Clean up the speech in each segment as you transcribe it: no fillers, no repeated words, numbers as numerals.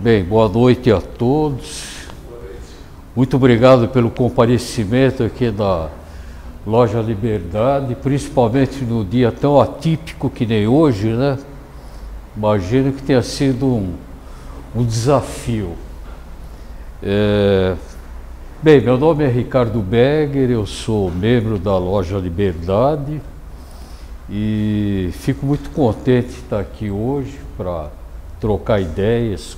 Bem, boa noite a todos. Muito obrigado pelo comparecimento aqui da Loja Liberdade, principalmente no dia tão atípico que nem hoje, né? Imagino que tenha sido um desafio. Bem, meu nome é Ricardo Berger, eu sou membro da Loja Liberdade e fico muito contente de estar aqui hoje para trocar ideias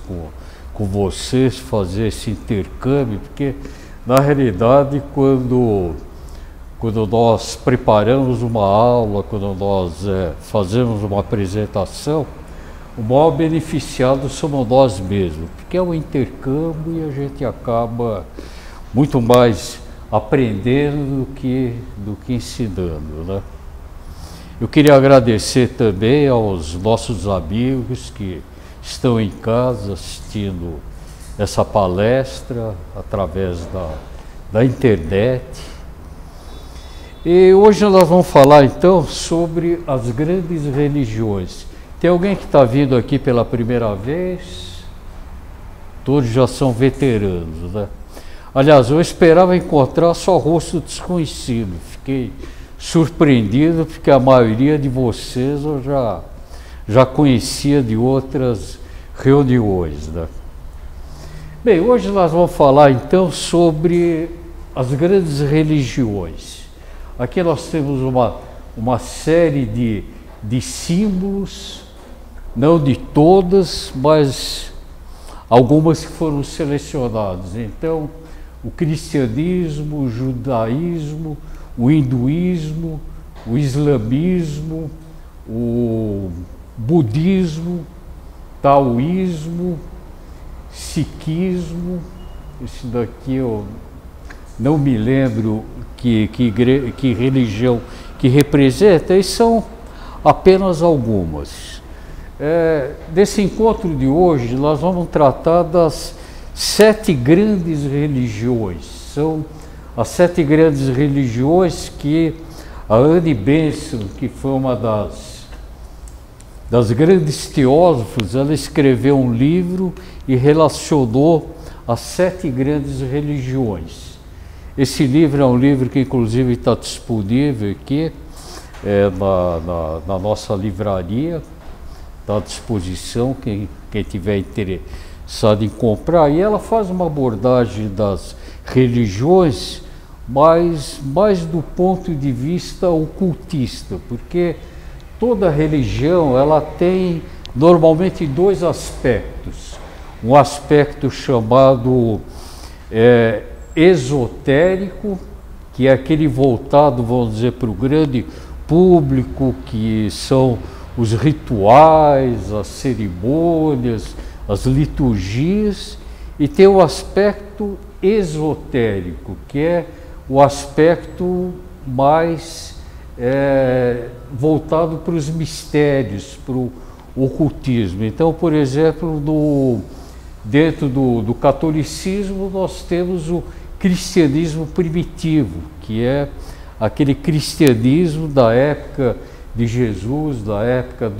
com vocês, fazer esse intercâmbio, porque na realidade quando nós preparamos uma aula, quando nós fazemos uma apresentação, o maior beneficiado somos nós mesmos, porque é um intercâmbio e a gente acaba muito mais aprendendo do que ensinando, né? Eu queria agradecer também aos nossos amigos que estão em casa assistindo essa palestra através da internet. E hoje nós vamos falar então sobre as grandes religiões. Tem alguém que está vindo aqui pela primeira vez? Todos já são veteranos, né? Aliás, eu esperava encontrar só rosto desconhecido. Fiquei surpreendido porque a maioria de vocês eu já conhecia de outras reuniões, né? Bem, hoje nós vamos falar então sobre as grandes religiões. Aqui nós temos uma série de símbolos, não de todas, mas algumas que foram selecionadas. Então, o cristianismo, o judaísmo, o hinduísmo, o islamismo, o budismo, taoísmo, sikhismo, esse daqui eu não me lembro que religião que representa, e são apenas algumas. Desse encontro de hoje, nós vamos tratar das 7 grandes religiões. São as 7 grandes religiões que a Anne Benson, que foi uma das grandes teósofos, ela escreveu um livro e relacionou as 7 grandes religiões. Esse livro é um livro que inclusive está disponível aqui na nossa livraria, está à disposição, quem tiver interessado em comprar. E ela faz uma abordagem das religiões, mas mais do ponto de vista ocultista, porque toda religião ela tem normalmente 2 aspectos. Um aspecto chamado esotérico, que é aquele voltado, vamos dizer, para o grande público, que são os rituais, as cerimônias, as liturgias, e tem o aspecto esotérico, que é o aspecto mais voltado para os mistérios, para o ocultismo. Então, por exemplo, dentro do catolicismo, nós temos o cristianismo primitivo, que é aquele cristianismo da época de Jesus, da época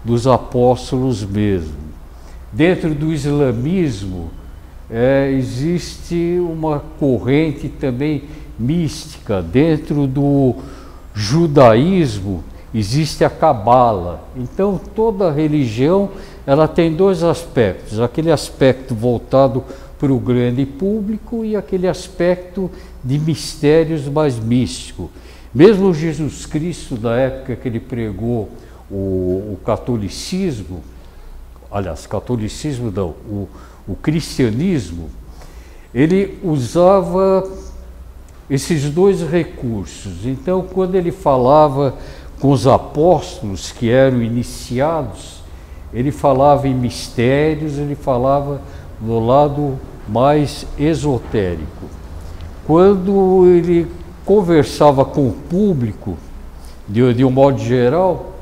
dos apóstolos mesmo. Dentro do islamismo, existe uma corrente também mística. Dentro do judaísmo existe a cabala. Então toda religião ela tem 2 aspectos: aquele aspecto voltado para o grande público e aquele aspecto de mistérios mais místico. Mesmo Jesus Cristo, da época que ele pregou o catolicismo, aliás, catolicismo não, o cristianismo, ele usava esses 2 recursos. Então, quando ele falava com os apóstolos que eram iniciados, ele falava em mistérios, ele falava no lado mais esotérico. Quando ele conversava com o público, de um modo geral,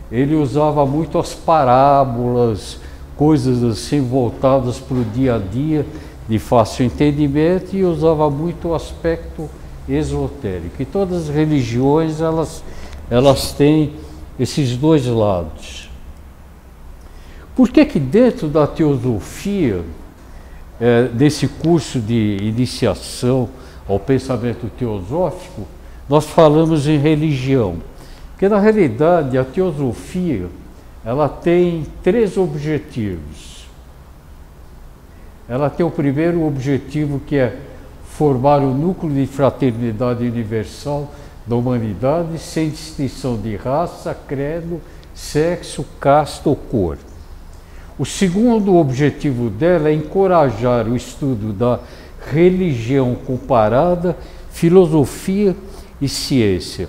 ele usava muito as parábolas, coisas assim voltadas para o dia a dia, de fácil entendimento, e usava muito o aspecto esotérico. E todas as religiões, elas têm esses 2 lados. Por que que dentro da teosofia, desse curso de iniciação ao pensamento teosófico, nós falamos em religião? Porque na realidade a teosofia, ela tem 3 objetivos. Ela tem o primeiro objetivo, que é formar o núcleo de fraternidade universal da humanidade, sem distinção de raça, credo, sexo, casta ou cor. O segundo objetivo dela é encorajar o estudo da religião comparada, filosofia e ciência.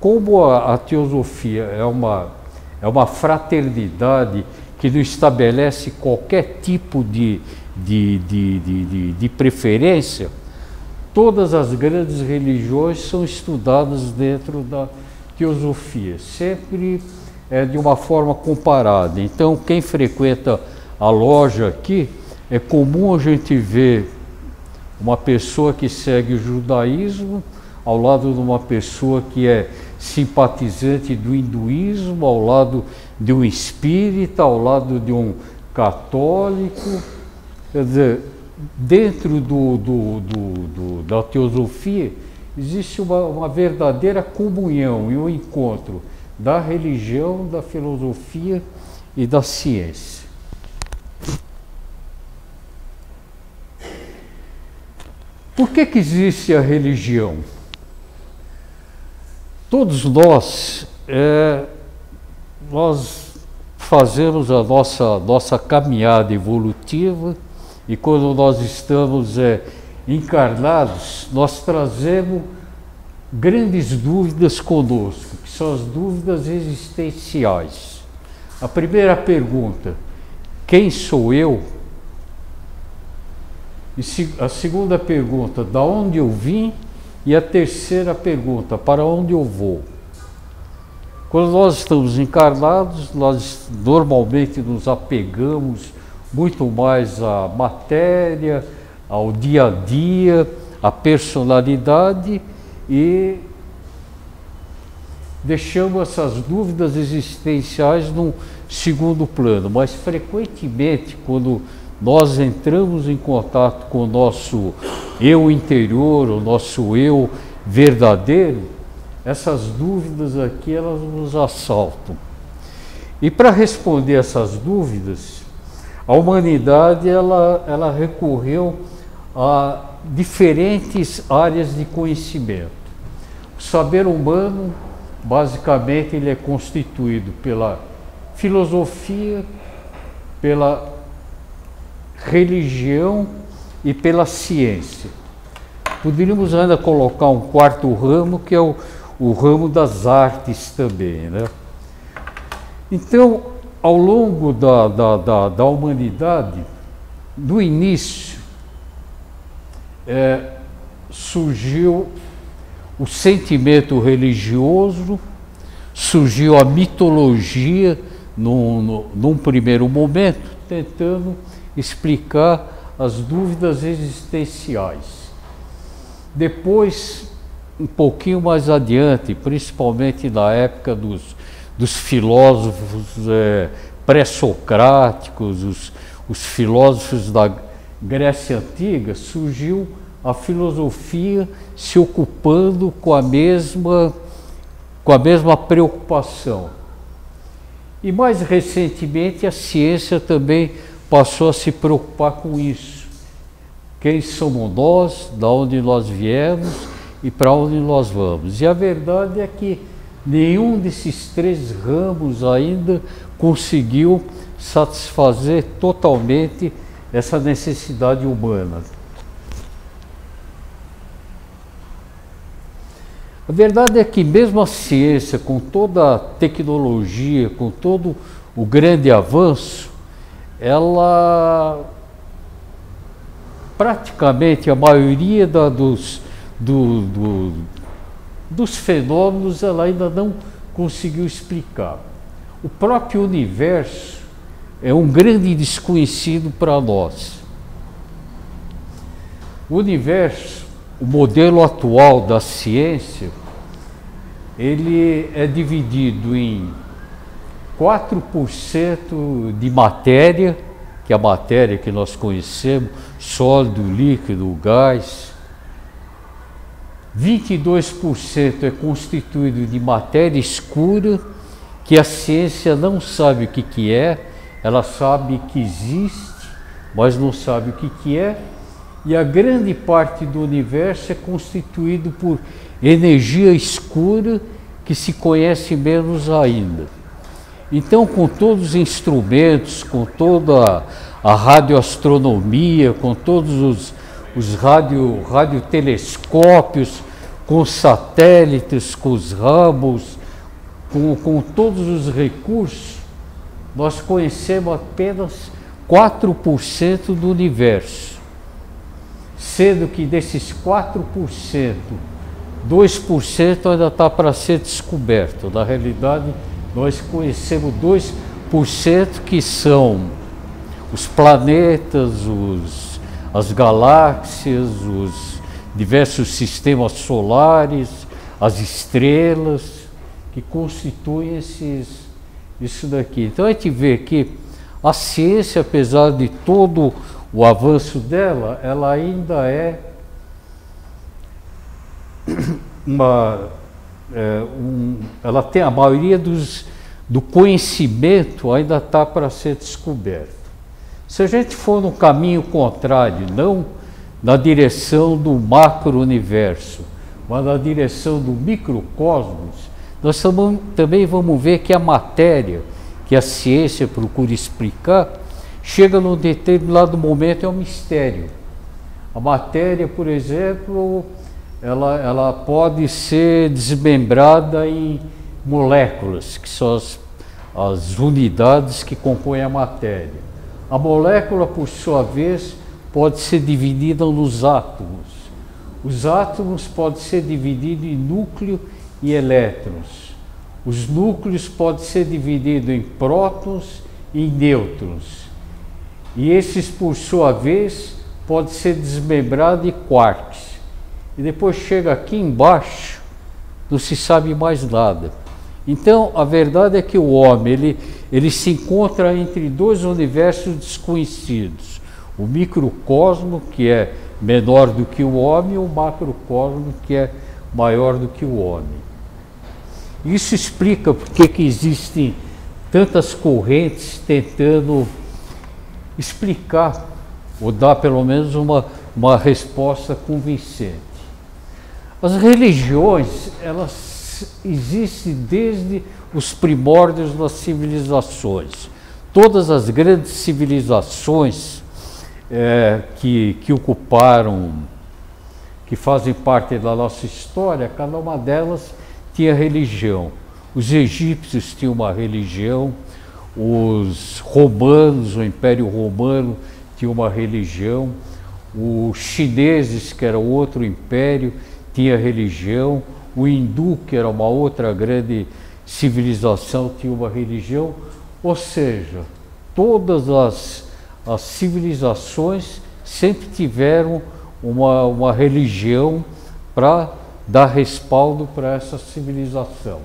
Como a teosofia é uma fraternidade que não estabelece qualquer tipo de preferência, todas as grandes religiões são estudadas dentro da teosofia, sempre de uma forma comparada. Então, quem frequenta a loja aqui, é comum a gente ver uma pessoa que segue o judaísmo ao lado de uma pessoa que é simpatizante do hinduísmo, ao lado de um espírita, ao lado de um católico. Quer dizer, dentro da teosofia existe uma verdadeira comunhão e um encontro da religião, da filosofia e da ciência. Por que que existe a religião? Todos nós fazemos a nossa caminhada evolutiva, e quando nós estamos encarnados, nós trazemos grandes dúvidas conosco, que são as dúvidas existenciais. A primeira pergunta: quem sou eu? E a segunda pergunta: da onde eu vim? E a terceira pergunta: para onde eu vou? Quando nós estamos encarnados, nós normalmente nos apegamos muito mais à matéria, ao dia a dia, à personalidade, e deixamos essas dúvidas existenciais num segundo plano. Mas frequentemente, quando nós entramos em contato com o nosso eu interior, o nosso eu verdadeiro, essas dúvidas aqui, elas nos assaltam. E para responder essas dúvidas, a humanidade ela recorreu a diferentes áreas de conhecimento. O saber humano, basicamente, ele é constituído pela filosofia, pela religião e pela ciência. Poderíamos ainda colocar um quarto ramo, que é o ramo das artes também, né? Então, ao longo da humanidade, no início, surgiu o sentimento religioso, surgiu a mitologia num primeiro momento, tentando explicar as dúvidas existenciais. Depois, um pouquinho mais adiante, principalmente na época dos filósofos pré-socráticos, os filósofos da Grécia Antiga, surgiu a filosofia se ocupando com a mesma preocupação. E mais recentemente a ciência também passou a se preocupar com isso. Quem somos nós, de onde nós viemos e para onde nós vamos. E a verdade é que nenhum desses 3 ramos ainda conseguiu satisfazer totalmente essa necessidade humana. A verdade é que mesmo a ciência, com toda a tecnologia, com todo o grande avanço, ela praticamente a maioria dos fenômenos ela ainda não conseguiu explicar. O próprio universo é um grande desconhecido para nós. O universo, o modelo atual da ciência, ele é dividido em 4% de matéria, que é a matéria que nós conhecemos, sólido, líquido, gás. 22% é constituído de matéria escura, que a ciência não sabe o que é, ela sabe que existe, mas não sabe o que é, e a grande parte do universo é constituído por energia escura, que se conhece menos ainda. Então, com todos os instrumentos, com toda a radioastronomia, com todos os radiotelescópios, com os satélites, com os Hubbles, com todos os recursos, nós conhecemos apenas 4% do universo, sendo que desses 4%, 2% ainda está para ser descoberto. Na realidade, nós conhecemos 2%, que são os planetas, as galáxias, os diversos sistemas solares, as estrelas, que constituem isso daqui. Então a gente vê que a ciência, apesar de todo o avanço dela, ela ainda é ela tem a maioria do conhecimento ainda está para ser descoberto. Se a gente for no caminho contrário, não na direção do macro-universo, mas na direção do microcosmos, nós também vamos ver que a matéria, que a ciência procura explicar, chega num determinado momento, é um mistério. A matéria, por exemplo, ela pode ser desmembrada em moléculas, que são as unidades que compõem a matéria. A molécula, por sua vez, pode ser dividida nos átomos. Os átomos podem ser divididos em núcleo e elétrons. Os núcleos podem ser divididos em prótons e em nêutrons. E esses, por sua vez, podem ser desmembrados em quarks. E depois chega aqui embaixo, não se sabe mais nada. Então, a verdade é que o homem, ele se encontra entre dois universos desconhecidos. O microcosmo, que é menor do que o homem, e o macrocosmo, que é maior do que o homem. Isso explica porque que existem tantas correntes tentando explicar, ou dar pelo menos uma resposta convincente. As religiões, elas existem desde os primórdios das civilizações. Todas as grandes civilizações que ocuparam, que fazem parte da nossa história, cada uma delas tinha religião. Os egípcios tinham uma religião, os romanos, o Império Romano, tinha uma religião, os chineses, que era outro império, tinha religião, o hindu, que era uma outra grande civilização, tinha uma religião. Ou seja, todas as civilizações sempre tiveram uma religião para dar respaldo para essa civilização.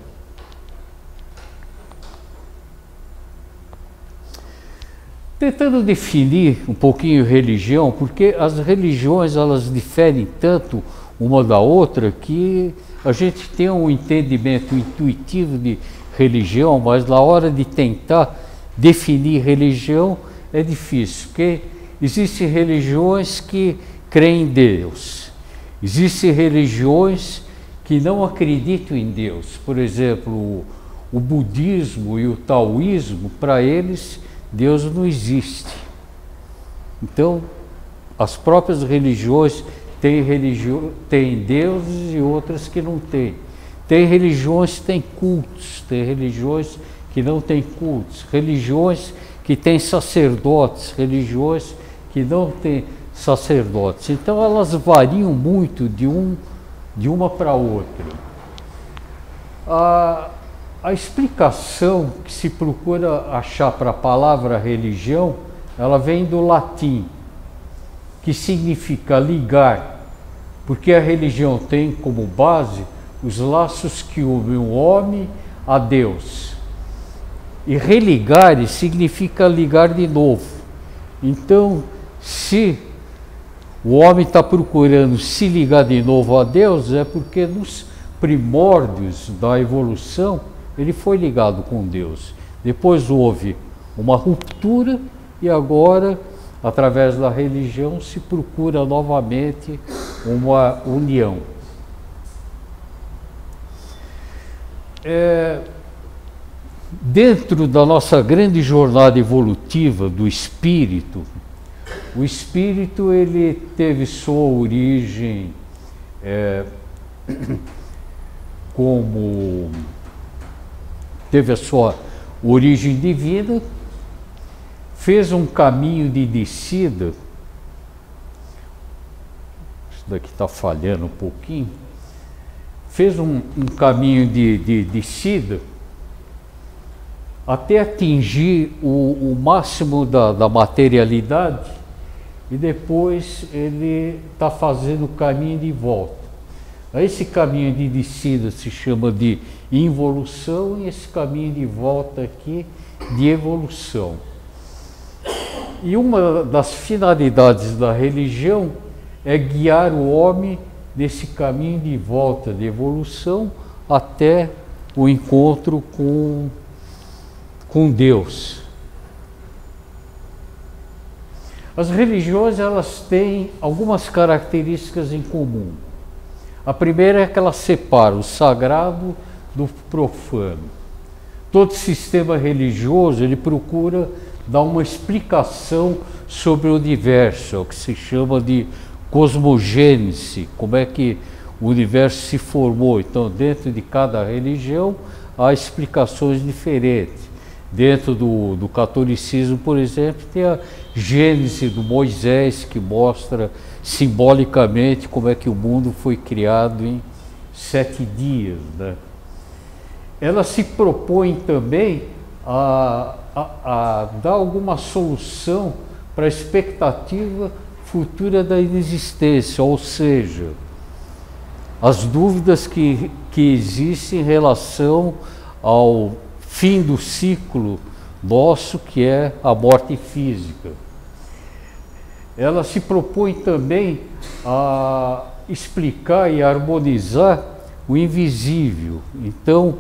Tentando definir um pouquinho religião, porque as religiões, elas diferem tanto uma da outra, que a gente tem um entendimento intuitivo de religião, mas na hora de tentar definir religião é difícil, porque existem religiões que creem em Deus, existem religiões que não acreditam em Deus. Por exemplo, o budismo e o taoísmo, para eles, Deus não existe. Então, as próprias religiões têm deuses e outras que não têm. Tem religiões que têm cultos, tem religiões que não têm cultos, religiões que têm sacerdotes, religiões que não têm sacerdotes. Então elas variam muito de uma para outra. A explicação que se procura achar para a palavra religião, ela vem do latim, que significa ligar, porque a religião tem como base os laços que unem o homem a Deus. E religar significa ligar de novo. Então, se o homem está procurando se ligar de novo a Deus, é porque nos primórdios da evolução ele foi ligado com Deus. Depois houve uma ruptura e agora, através da religião, se procura novamente uma união. Dentro da nossa grande jornada evolutiva do espírito, o espírito ele teve sua origem como teve a sua origem divina, fez um caminho de descida. Isso daqui está falhando um pouquinho. Fez um caminho de descida até atingir o máximo da materialidade, e depois ele está fazendo o caminho de volta. Esse caminho de descida se chama de involução, e esse caminho de volta aqui de evolução. E uma das finalidades da religião é guiar o homem nesse caminho de volta, de evolução, até o encontro com Deus. As religiões, elas têm algumas características em comum. A primeira é que ela separa o sagrado do profano. Todo sistema religioso, ele procura dar uma explicação sobre o universo, o que se chama de cosmogênese, como é que o universo se formou. Então, dentro de cada religião, há explicações diferentes. Dentro do catolicismo, por exemplo, tem a Gênese do Moisés, que mostra simbolicamente como é que o mundo foi criado em 7 dias, né? Ela se propõe também a dar alguma solução para a expectativa futura da inexistência, ou seja, as dúvidas que existem em relação ao fim do ciclo nosso, que é a morte física. Ela se propõe também a explicar e harmonizar o invisível. Então,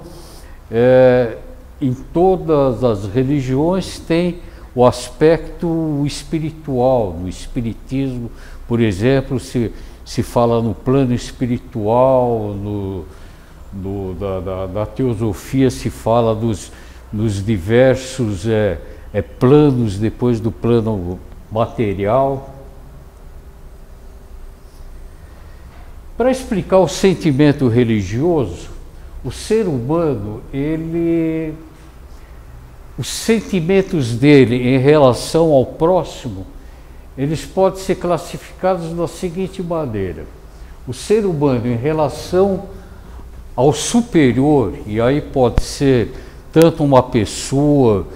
em todas as religiões tem o aspecto espiritual. No espiritismo, por exemplo, se fala no plano espiritual, da teosofia se fala dos diversos planos depois do plano material. Para explicar o sentimento religioso, o ser humano, os sentimentos dele em relação ao próximo, eles podem ser classificados da seguinte maneira: o ser humano em relação ao superior, e aí pode ser tanto uma pessoa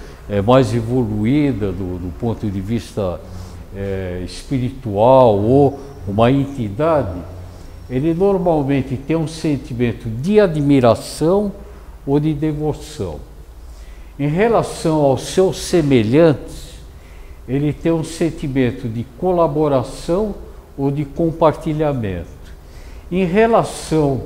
mais evoluída do ponto de vista espiritual, ou uma entidade, ele normalmente tem um sentimento de admiração ou de devoção. Em relação aos seus semelhantes, ele tem um sentimento de colaboração ou de compartilhamento. Em relação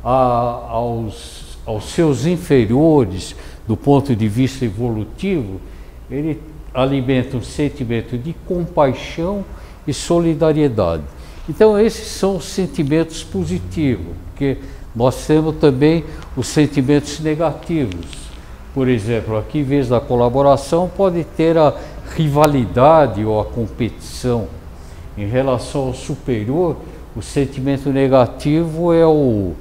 aos seus inferiores, do ponto de vista evolutivo, ele alimenta um sentimento de compaixão e solidariedade. Então, esses são os sentimentos positivos, porque nós temos também os sentimentos negativos. Por exemplo, aqui, em vez da colaboração, pode ter a rivalidade ou a competição. Em relação ao superior, o sentimento negativo é o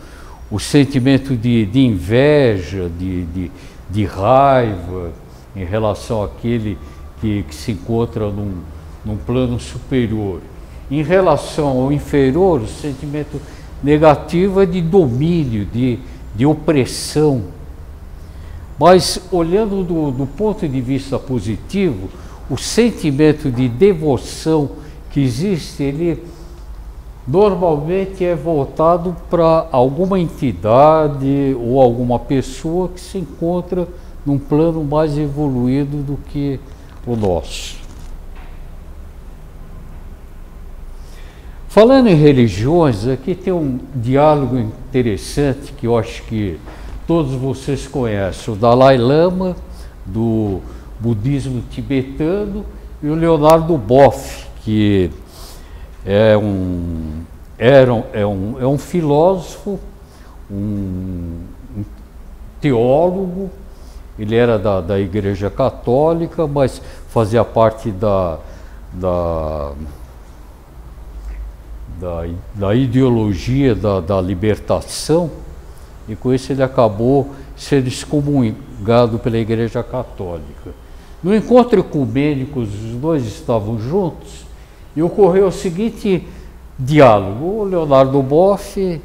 sentimento de inveja, de raiva, em relação àquele que se encontra num plano superior. Em relação ao inferior, o sentimento negativo é de domínio, de opressão. Mas, olhando do ponto de vista positivo, o sentimento de devoção que existe, ele normalmente é voltado para alguma entidade ou alguma pessoa que se encontra num plano mais evoluído do que o nosso. Falando em religiões, aqui tem um diálogo interessante que eu acho que todos vocês conhecem, o Dalai Lama, do budismo tibetano, e o Leonardo Boff, que é um filósofo, um teólogo. Ele era da Igreja Católica, mas fazia parte da ideologia da libertação, e com isso ele acabou sendo excomungado pela Igreja Católica. No encontro ecumênico, os dois estavam juntos e ocorreu o seguinte diálogo. O Leonardo Boff,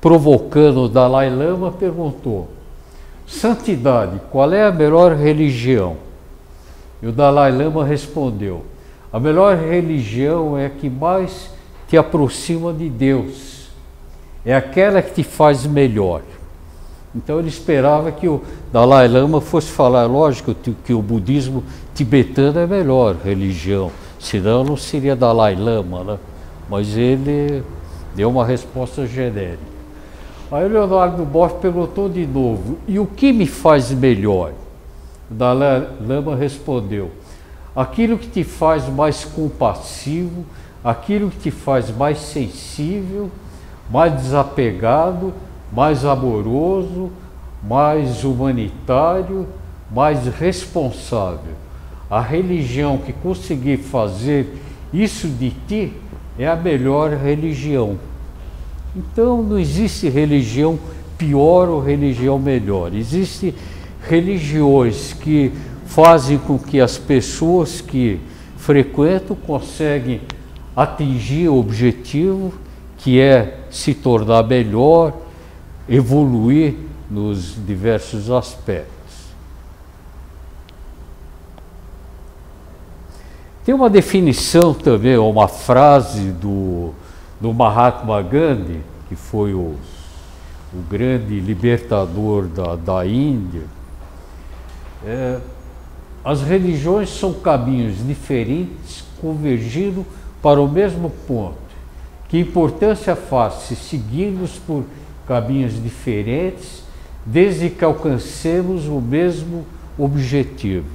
provocando o Dalai Lama, perguntou: santidade, qual é a melhor religião? E o Dalai Lama respondeu: a melhor religião é a que mais te aproxima de Deus, é aquela que te faz melhor. Então ele esperava que o Dalai Lama fosse falar, lógico, que o budismo tibetano é a melhor religião, senão não seria Dalai Lama, né? Mas ele deu uma resposta genérica. Aí o Leonardo Boff perguntou de novo: e o que me faz melhor? O Dalai Lama respondeu: aquilo que te faz mais compassivo, aquilo que te faz mais sensível, mais desapegado, mais amoroso, mais humanitário, mais responsável. A religião que conseguir fazer isso de ti é a melhor religião. Então não existe religião pior ou religião melhor. Existem religiões que fazem com que as pessoas que frequentam conseguem atingir o objetivo, que é se tornar melhor, evoluir nos diversos aspectos. Tem uma definição também, uma frase do Mahatma Gandhi, que foi o grande libertador da Índia. As religiões são caminhos diferentes convergindo para o mesmo ponto. Que importância faz se seguirmos por caminhos diferentes, desde que alcancemos o mesmo objetivo?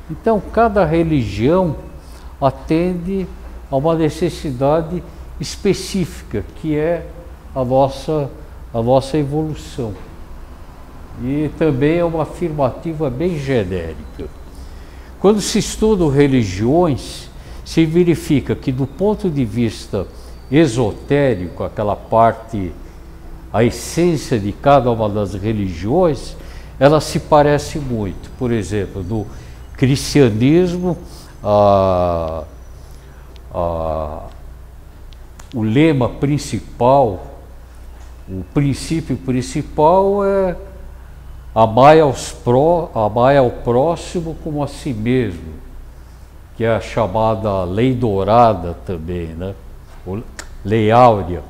Então, cada religião atende a uma necessidade específica, que é a nossa evolução. E também é uma afirmativa bem genérica. Quando se estuda religiões, se verifica que, do ponto de vista esotérico, aquela parte, a essência de cada uma das religiões, ela se parece muito. Por exemplo, no cristianismo, o lema principal, o princípio principal é amai ao próximo como a si mesmo, que é a chamada lei dourada também, né? Lei áurea.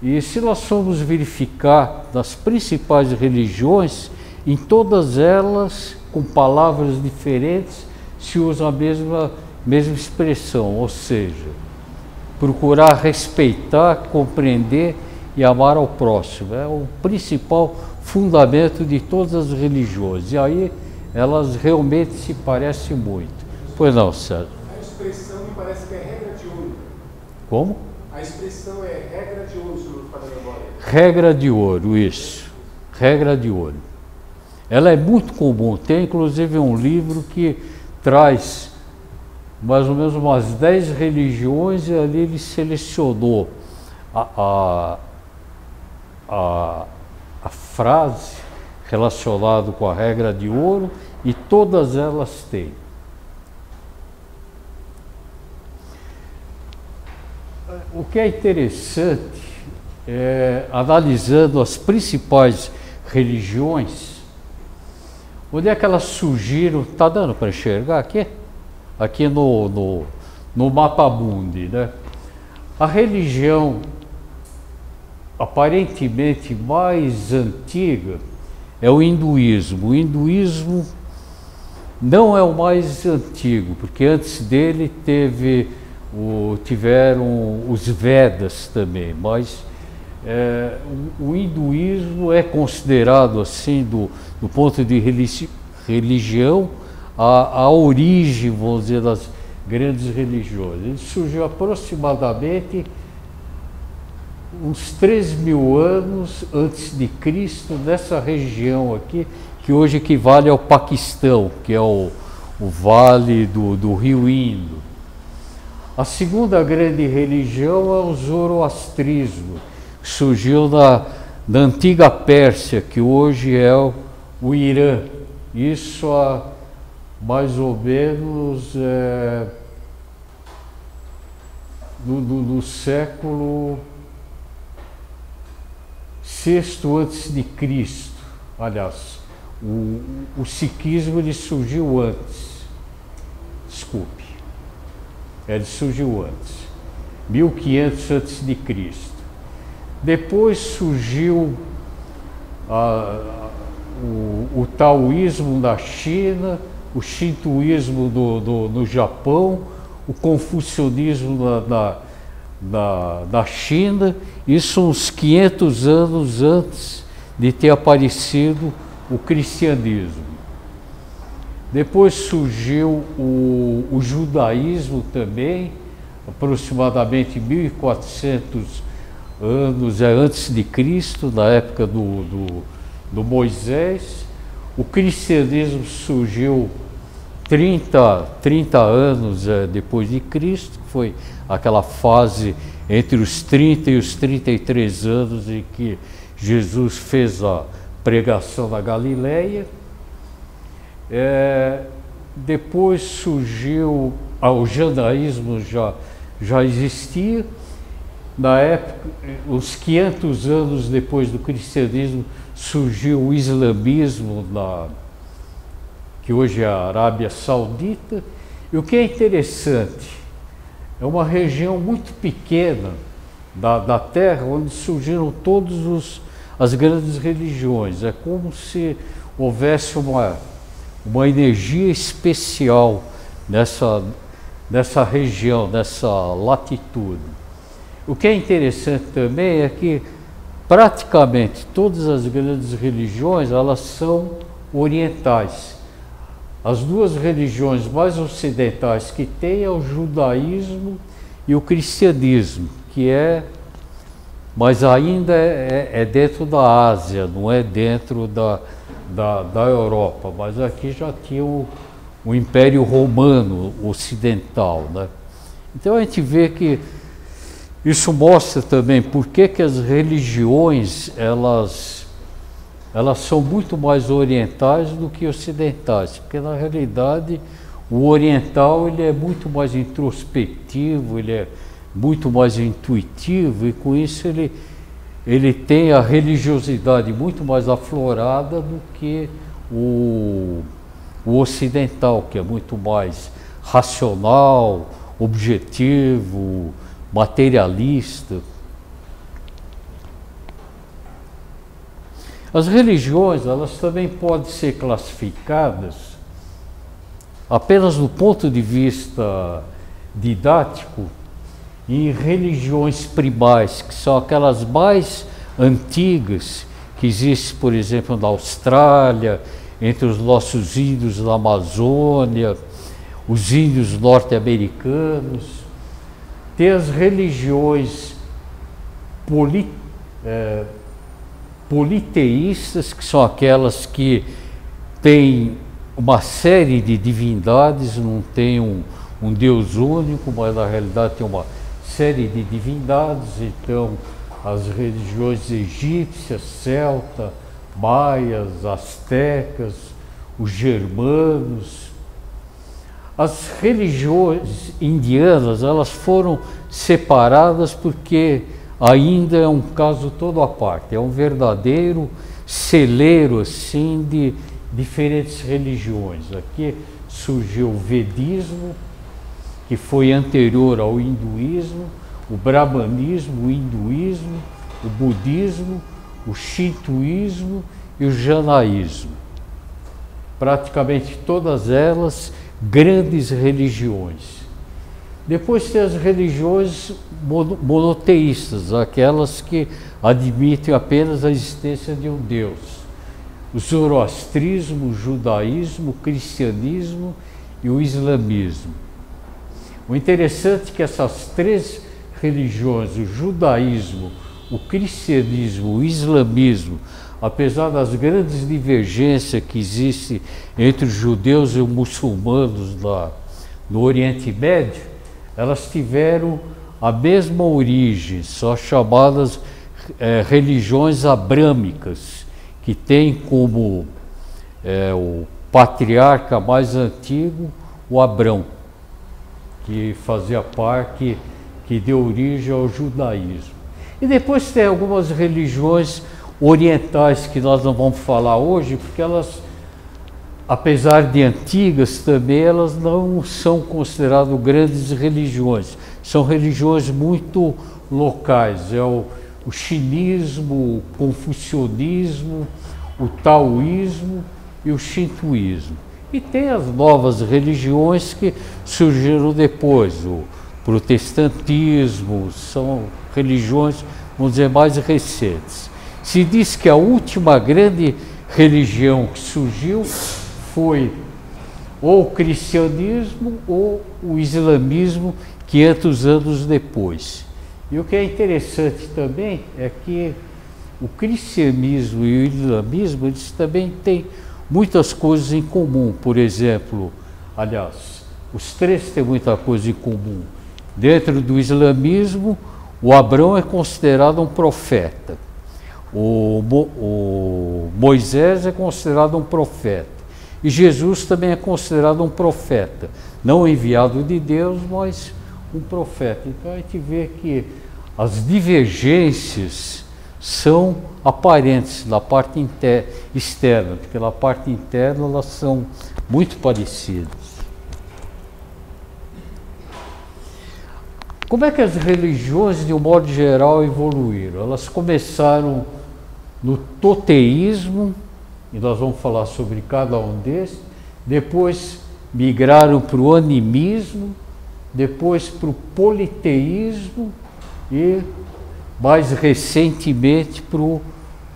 E se nós formos verificar nas principais religiões, em todas elas, com palavras diferentes, se usa a mesma expressão, ou seja, procurar respeitar, compreender e amar ao próximo. É o principal fundamento de todas as religiões. E aí elas realmente se parecem muito. Pois não, Sérgio? A expressão me parece que é regra de ouro. Como? A expressão é regra de ouro, senhor para a memória. Regra de ouro, isso. Regra de ouro. Ela é muito comum. Tem inclusive um livro que traz mais ou menos umas 10 religiões, e ali ele selecionou a frase relacionada com a regra de ouro, e todas elas têm. O que é interessante é, analisando as principais religiões, onde é que elas surgiram. Está dando para enxergar aqui? Aqui no mapa mundi, né? A religião aparentemente mais antiga é o hinduísmo. O hinduísmo não é o mais antigo, porque antes dele tiveram os Vedas também, mas o hinduísmo é considerado, assim, do ponto de religião, a origem, vamos dizer, das grandes religiões. Ele surgiu aproximadamente uns 3.000 anos antes de Cristo, nessa região aqui, que hoje equivale ao Paquistão, que é o vale do rio Indo. A segunda grande religião é o zoroastrismo, que surgiu na antiga Pérsia, que hoje é o Irã. Isso há mais ou menos no século VI antes de Cristo. Aliás, o sikhismo ele surgiu antes. Desculpe. Ele surgiu antes. 1500 antes de Cristo. Depois surgiu o taoísmo na China, o shintoísmo no Japão, o confucionismo na China, isso uns 500 anos antes de ter aparecido o cristianismo. Depois surgiu o judaísmo também, aproximadamente 1400 anos antes de Cristo, na época do Moisés. O cristianismo surgiu 30 anos depois de Cristo, foi aquela fase entre os 30 e os 33 anos em que Jesus fez a pregação na Galileia. Depois surgiu, o judaísmo já existia. Na época, uns 500 anos depois do cristianismo, surgiu o islamismo, que hoje é a Arábia Saudita. E o que é interessante, é uma região muito pequena da Terra, onde surgiram todas as grandes religiões. É como se houvesse uma energia especial nessa região, nessa latitude. O que é interessante também é que praticamente todas as grandes religiões, elas são orientais. As duas religiões mais ocidentais que tem é o judaísmo e o cristianismo, mas ainda é dentro da Ásia, não é dentro da Europa, mas aqui já tinha o Império Romano Ocidental, né? Então a gente vê que isso mostra também por que as religiões elas são muito mais orientais do que ocidentais, porque na realidade o oriental ele é muito mais introspectivo, ele é muito mais intuitivo, e com isso ele tem a religiosidade muito mais aflorada do que o ocidental, que é muito mais racional, objetivo, materialista. As religiões, elas também podem ser classificadas apenas do ponto de vista didático em religiões primais, que são aquelas mais antigas que existem, por exemplo, na Austrália, entre os nossos índios na Amazônia, os índios norte-americanos. Tem as religiões politeístas, que são aquelas que têm uma série de divindades, não tem um Deus único, mas na realidade tem uma série de divindades. Então, as religiões egípcias, celta, maias, astecas, os germanos. As religiões indianas, elas foram separadas porque ainda é um caso todo à parte, é um verdadeiro celeiro assim de diferentes religiões. Aqui surgiu o Vedismo, que foi anterior ao hinduísmo, o brahmanismo, o hinduísmo, o budismo, o shintoísmo e o janaísmo. Praticamente todas elas grandes religiões. Depois tem as religiões monoteístas, aquelas que admitem apenas a existência de um Deus. O zoroastrismo, o judaísmo, o cristianismo e o islamismo. O interessante é que essas três religiões, o judaísmo, o cristianismo, o islamismo, apesar das grandes divergências que existem entre os judeus e os muçulmanos no Oriente Médio, elas tiveram a mesma origem, são chamadas religiões abrâmicas, que tem como o patriarca mais antigo o Abrão, que fazia parte, que deu origem ao judaísmo. E depois tem algumas religiões orientais que nós não vamos falar hoje, porque elas, apesar de antigas também, elas não são consideradas grandes religiões. São religiões muito locais. É o chinismo, o confucionismo, o taoísmo e o shintoísmo. E tem as novas religiões que surgiram depois. O protestantismo, são religiões, vamos dizer, mais recentes. Se diz que a última grande religião que surgiu foi ou o cristianismo ou o islamismo, 500 anos depois. E o que é interessante também é que o cristianismo e o islamismo, eles também têm muitas coisas em comum. Por exemplo, aliás, os três têm muita coisa em comum. Dentro do islamismo, o Abrão é considerado um profeta. O Moisés é considerado um profeta. E Jesus também é considerado um profeta. Não enviado de Deus, mas um profeta. Então a gente vê que as divergências são aparentes na parte externa, porque na parte interna elas são muito parecidas. Como é que as religiões, de um modo geral, evoluíram? Elas começaram no toteísmo, e nós vamos falar sobre cada um desses, depois migraram para o animismo, depois para o politeísmo e, mais recentemente, para o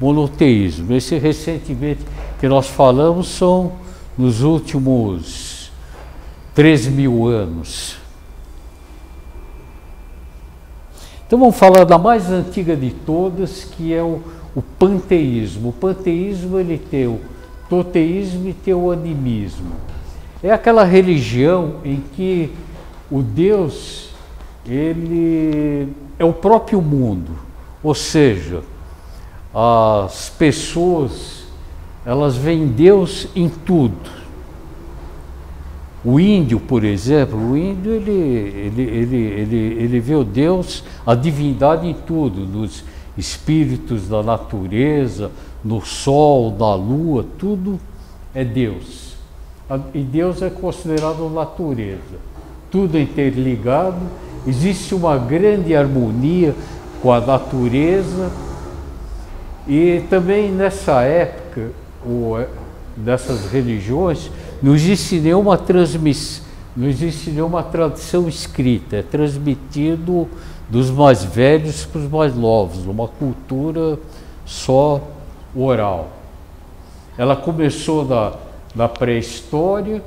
monoteísmo. Esse recentemente que nós falamos são nos últimos 3.000 anos. Então vamos falar da mais antiga de todas, que é o panteísmo. O panteísmo, ele tem o toteísmo e tem o animismo. É aquela religião em que o Deus, ele é o próprio mundo, ou seja, as pessoas, elas veem Deus em tudo. O índio, por exemplo, o índio ele vê o Deus, a divindade em tudo, nos espíritos da natureza, no sol, na lua, tudo é Deus. E Deus é considerado natureza. Tudo é interligado, existe uma grande harmonia com a natureza. E também nessa época, dessas religiões, não existe nenhuma transmissão, não existe nenhuma tradição escrita, é transmitido dos mais velhos para os mais novos, uma cultura só oral. Ela começou na pré-história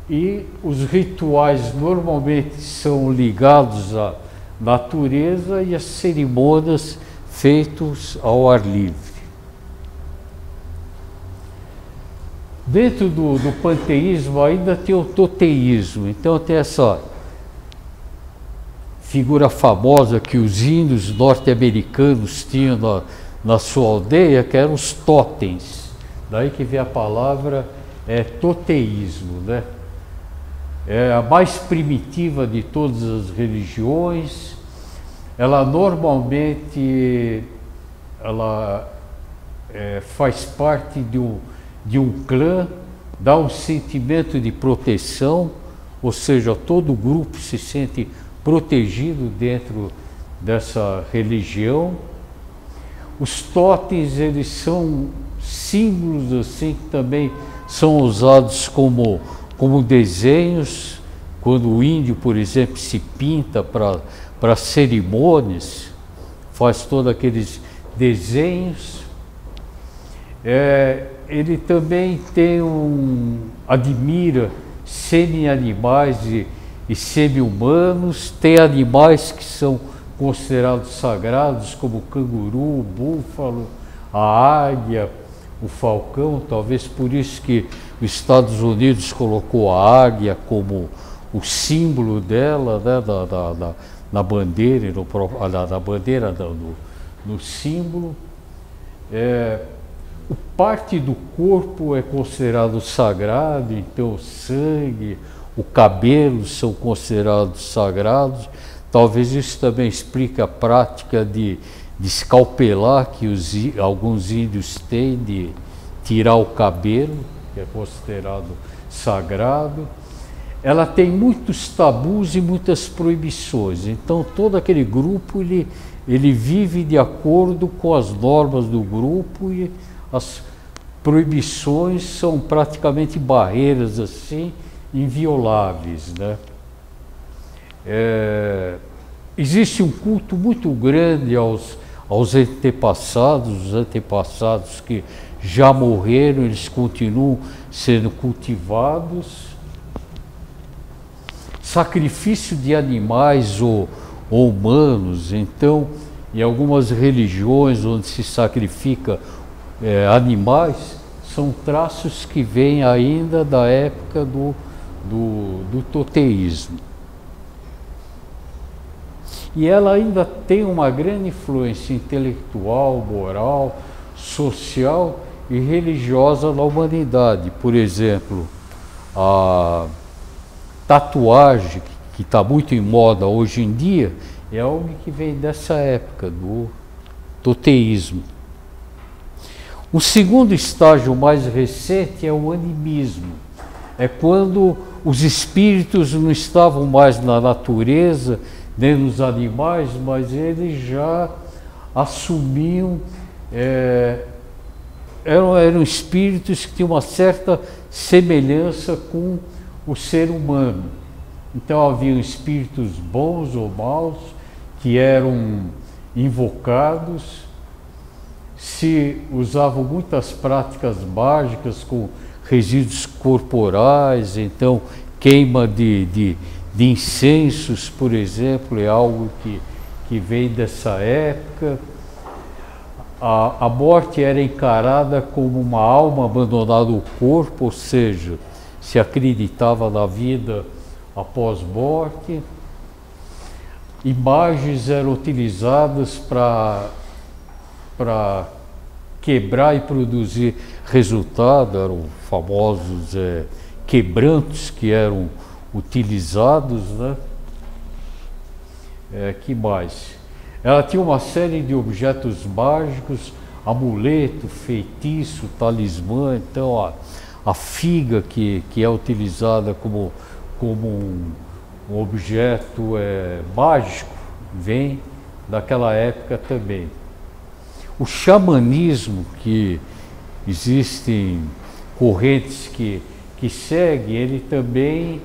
e os rituais normalmente são ligados à natureza e às cerimônias feitas ao ar livre. Dentro do panteísmo ainda tem o toteísmo, então tem essa figura famosa que os índios norte-americanos tinham na sua aldeia, que eram os totens. Daí que vem a palavra toteísmo, né? É a mais primitiva de todas as religiões. Ela normalmente faz parte de um clã, dá um sentimento de proteção, ou seja, todo o grupo se sente protegido dentro dessa religião. Os totens, eles símbolos assim que também são usados como desenhos, quando o índio, por exemplo, se pinta para cerimônias, faz todos aqueles desenhos. Ele também admira semi-animais e semi-humanos, tem animais que são considerados sagrados, como o canguru, o búfalo, a águia, o falcão. Talvez por isso que os Estados Unidos colocou a águia como o símbolo dela, né, na bandeira, no símbolo. Parte do corpo é considerado sagrado, então o sangue, o cabelo são considerados sagrados. Talvez isso também explique a prática de escalpelar que alguns índios têm, de tirar o cabelo, que é considerado sagrado. Ela tem muitos tabus e muitas proibições, então todo aquele grupo ele vive de acordo com as normas do grupo, e as proibições são praticamente barreiras assim invioláveis, né? Existe um culto muito grande aos antepassados. Os antepassados que já morreram, eles continuam sendo cultivados. Sacrifício de animais ou humanos. Então, em algumas religiões onde se sacrifica animais, são traços que vêm ainda da época do toteísmo. E ela ainda tem uma grande influência intelectual, moral, social e religiosa na humanidade. Por exemplo, a tatuagem, que está muito em moda hoje em dia, é algo que vem dessa época, do toteísmo. O segundo estágio mais recente é o animismo. É quando os espíritos não estavam mais na natureza, nem nos animais, mas eles já assumiam, eram espíritos que tinham uma certa semelhança com o ser humano. Então haviam espíritos bons ou maus que eram invocados, se usavam muitas práticas mágicas com resíduos corporais. Então queima de incensos, por exemplo, é algo que vem dessa época. A morte era encarada como uma alma abandonada ao corpo, ou seja, se acreditava na vida após morte. Imagens eram utilizadas para quebrar e produzir resultado, eram famosos quebrantos que eram utilizados, né? Que mais? Ela tinha uma série de objetos mágicos, amuleto, feitiço, talismã. Então a figa que é utilizada como um objeto mágico vem daquela época também. O xamanismo, que existem correntes que seguem, ele também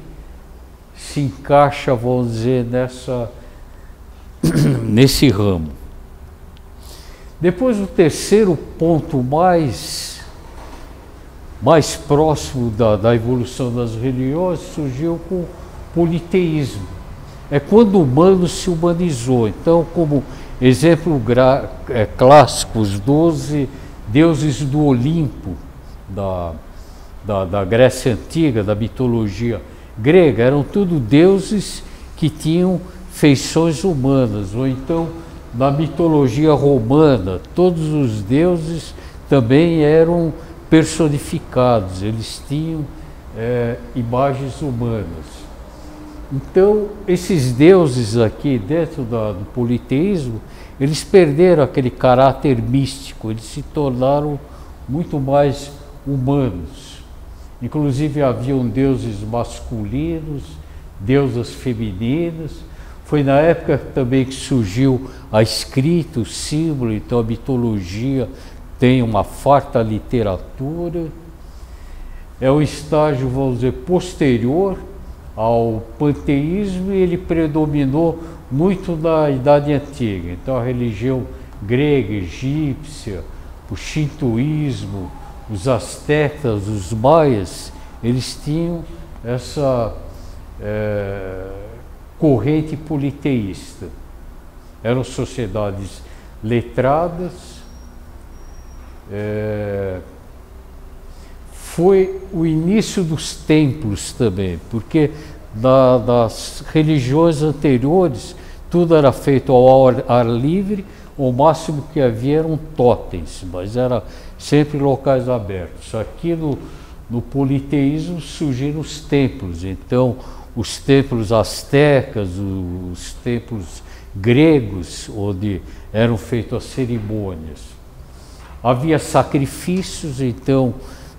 se encaixa, vamos dizer, nesse ramo. Depois, o terceiro ponto mais próximo da evolução das religiões surgiu com o politeísmo. É quando o humano se humanizou. Então, como exemplo clássico, os 12 deuses do Olimpo, da Grécia Antiga, da mitologia grega, eram tudo deuses que tinham feições humanas. Ou então, na mitologia romana, todos os deuses também eram personificados, eles tinham imagens humanas. Então, esses deuses aqui, dentro do politeísmo, eles perderam aquele caráter místico, eles se tornaram muito mais humanos. Inclusive, haviam deuses masculinos, deusas femininas. Foi na época também que surgiu a escrita, o símbolo. Então a mitologia tem uma farta literatura. É o estágio, vamos dizer, posterior ao panteísmo, e ele predominou muito na Idade Antiga. Então a religião grega, egípcia, o shintoísmo, os astecas, os maias, eles tinham essa corrente politeísta. Eram sociedades letradas. Foi o início dos templos também, porque das religiões anteriores tudo era feito ao ar livre, o máximo que havia eram totens, mas era sempre locais abertos. Aqui no politeísmo surgiram os templos, então os templos astecas, os templos gregos, onde eram feitas as cerimônias. Havia sacrifícios, então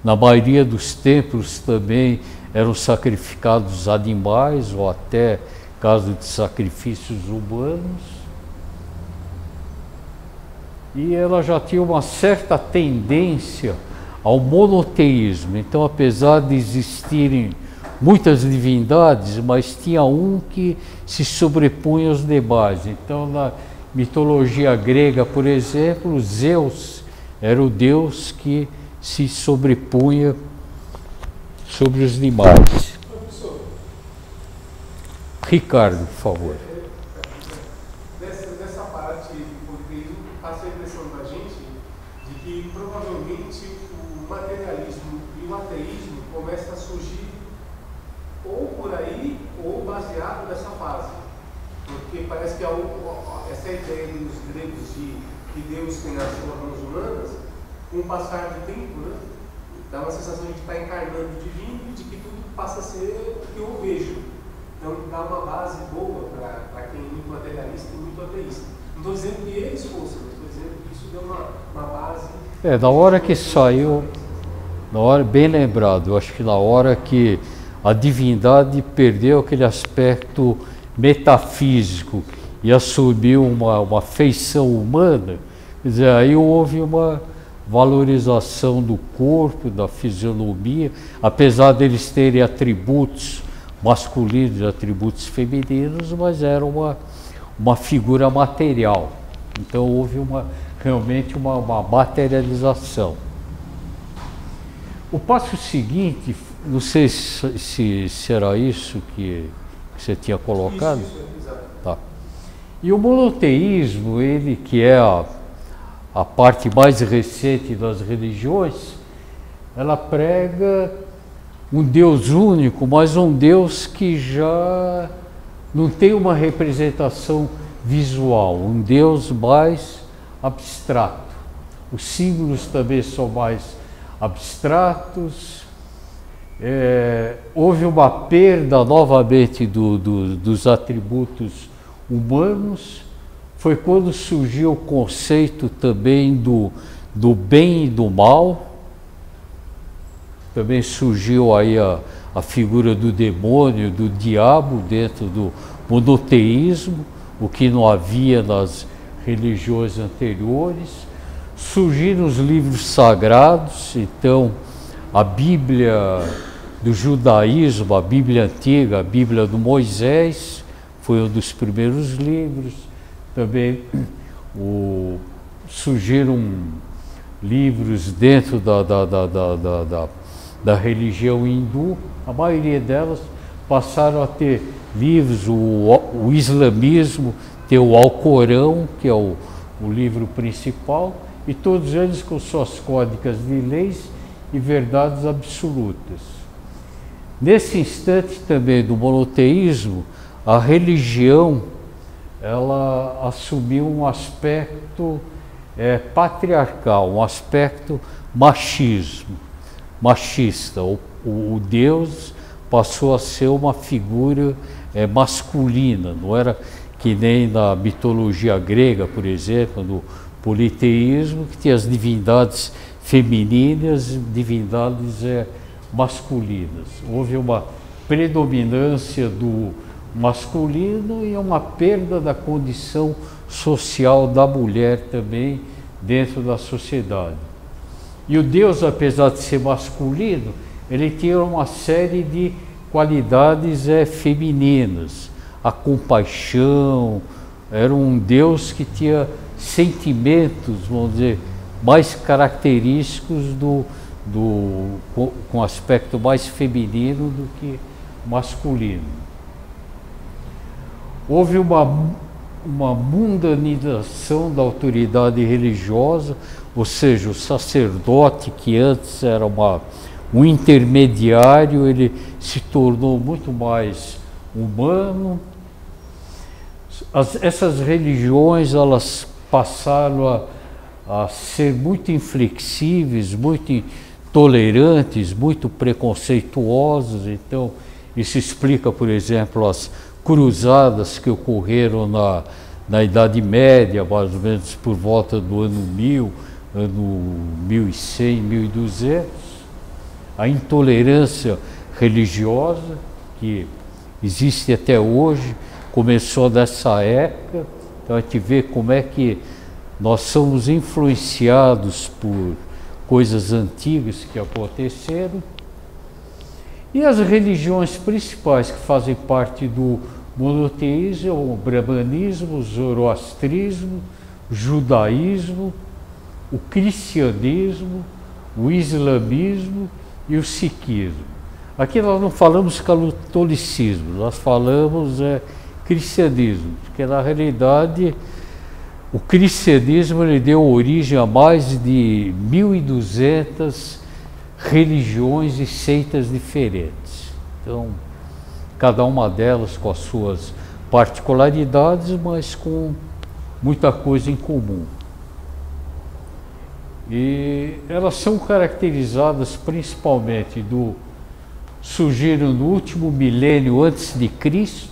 na maioria dos templos também eram sacrificados animais, ou até caso de sacrifícios humanos. E ela já tinha uma certa tendência ao monoteísmo. Então, apesar de existirem muitas divindades, mas tinha um que se sobrepunha aos demais. Então, na mitologia grega, por exemplo, Zeus era o deus que se sobrepunha sobre os demais. Professor, Ricardo, por favor. Nessa parte do politeísmo, passa a impressão da gente de que provavelmente o materialismo e o ateísmo começam a surgir ou por aí ou baseado nessa fase. Porque parece que essa ideia dos gregos de que Deus tem as formas humanas, com o passar do tempo, né, dá uma sensação de que está encarnando o divino e de que tudo passa a ser o que eu vejo. Então dá uma base boa para quem é muito materialista e muito ateísta. Não estou dizendo que eles fossem, mas estou dizendo que isso deu uma base. Na hora que saiu, bem lembrado, eu acho que na hora que a divindade perdeu aquele aspecto metafísico e assumiu uma feição humana, quer dizer, aí houve uma valorização do corpo, da fisionomia, apesar deles terem atributos masculinos e atributos femininos, mas era uma figura material. Então houve realmente uma materialização. O passo seguinte, não sei se era isso que você tinha colocado. Isso, exato. Tá. E o monoteísmo, ele que é a parte mais recente das religiões, ela prega um Deus único, mas um Deus que já não tem uma representação visual, um Deus mais abstrato. Os símbolos também são mais abstratos. Houve uma perda novamente dos atributos humanos. Foi quando surgiu o conceito também do bem e do mal. Também surgiu aí a figura do demônio, do diabo dentro do monoteísmo, o que não havia nas religiões anteriores. Surgiram os livros sagrados, então a Bíblia do judaísmo, a Bíblia antiga, a Bíblia do Moisés, foi um dos primeiros livros. Também surgiram livros dentro da religião hindu. A maioria delas passaram a ter livros. O islamismo tem o Alcorão, que é o livro principal, e todos eles com suas códigas de leis e verdades absolutas. Nesse instante também do monoteísmo, a religião ela assumiu um aspecto patriarcal, um aspecto machista. O Deus passou a ser uma figura masculina, não era que nem na mitologia grega, por exemplo, no politeísmo, que tinha as divindades femininas e divindades masculinas. Houve uma predominância do masculino e uma perda da condição social da mulher também dentro da sociedade. E o Deus, apesar de ser masculino, ele tinha uma série de qualidades femininas. A compaixão, era um Deus que tinha sentimentos, vamos dizer, mais característicos com aspecto mais feminino do que masculino. Houve uma mundanização da autoridade religiosa, ou seja, o sacerdote, que antes era um intermediário, ele se tornou muito mais humano. Essas religiões, elas passaram a ser muito inflexíveis, muito intolerantes, muito preconceituosas. Então, isso explica, por exemplo, as cruzadas que ocorreram na Idade Média, mais ou menos por volta do ano 1000, ano 1100, 1200. A intolerância religiosa, que existe até hoje, começou nessa época. Então a gente vê como é que nós somos influenciados por coisas antigas que aconteceram. E as religiões principais que fazem parte do monoteísmo, o brahmanismo, o zoroastrismo, o judaísmo, o cristianismo, o islamismo e o sikhismo. Aqui nós não falamos catolicismo, nós falamos cristianismo, porque na realidade o cristianismo ele deu origem a mais de 1.200 religiões e seitas diferentes. Então, cada uma delas com as suas particularidades, mas com muita coisa em comum. E elas são caracterizadas principalmente surgiram no último milênio antes de Cristo,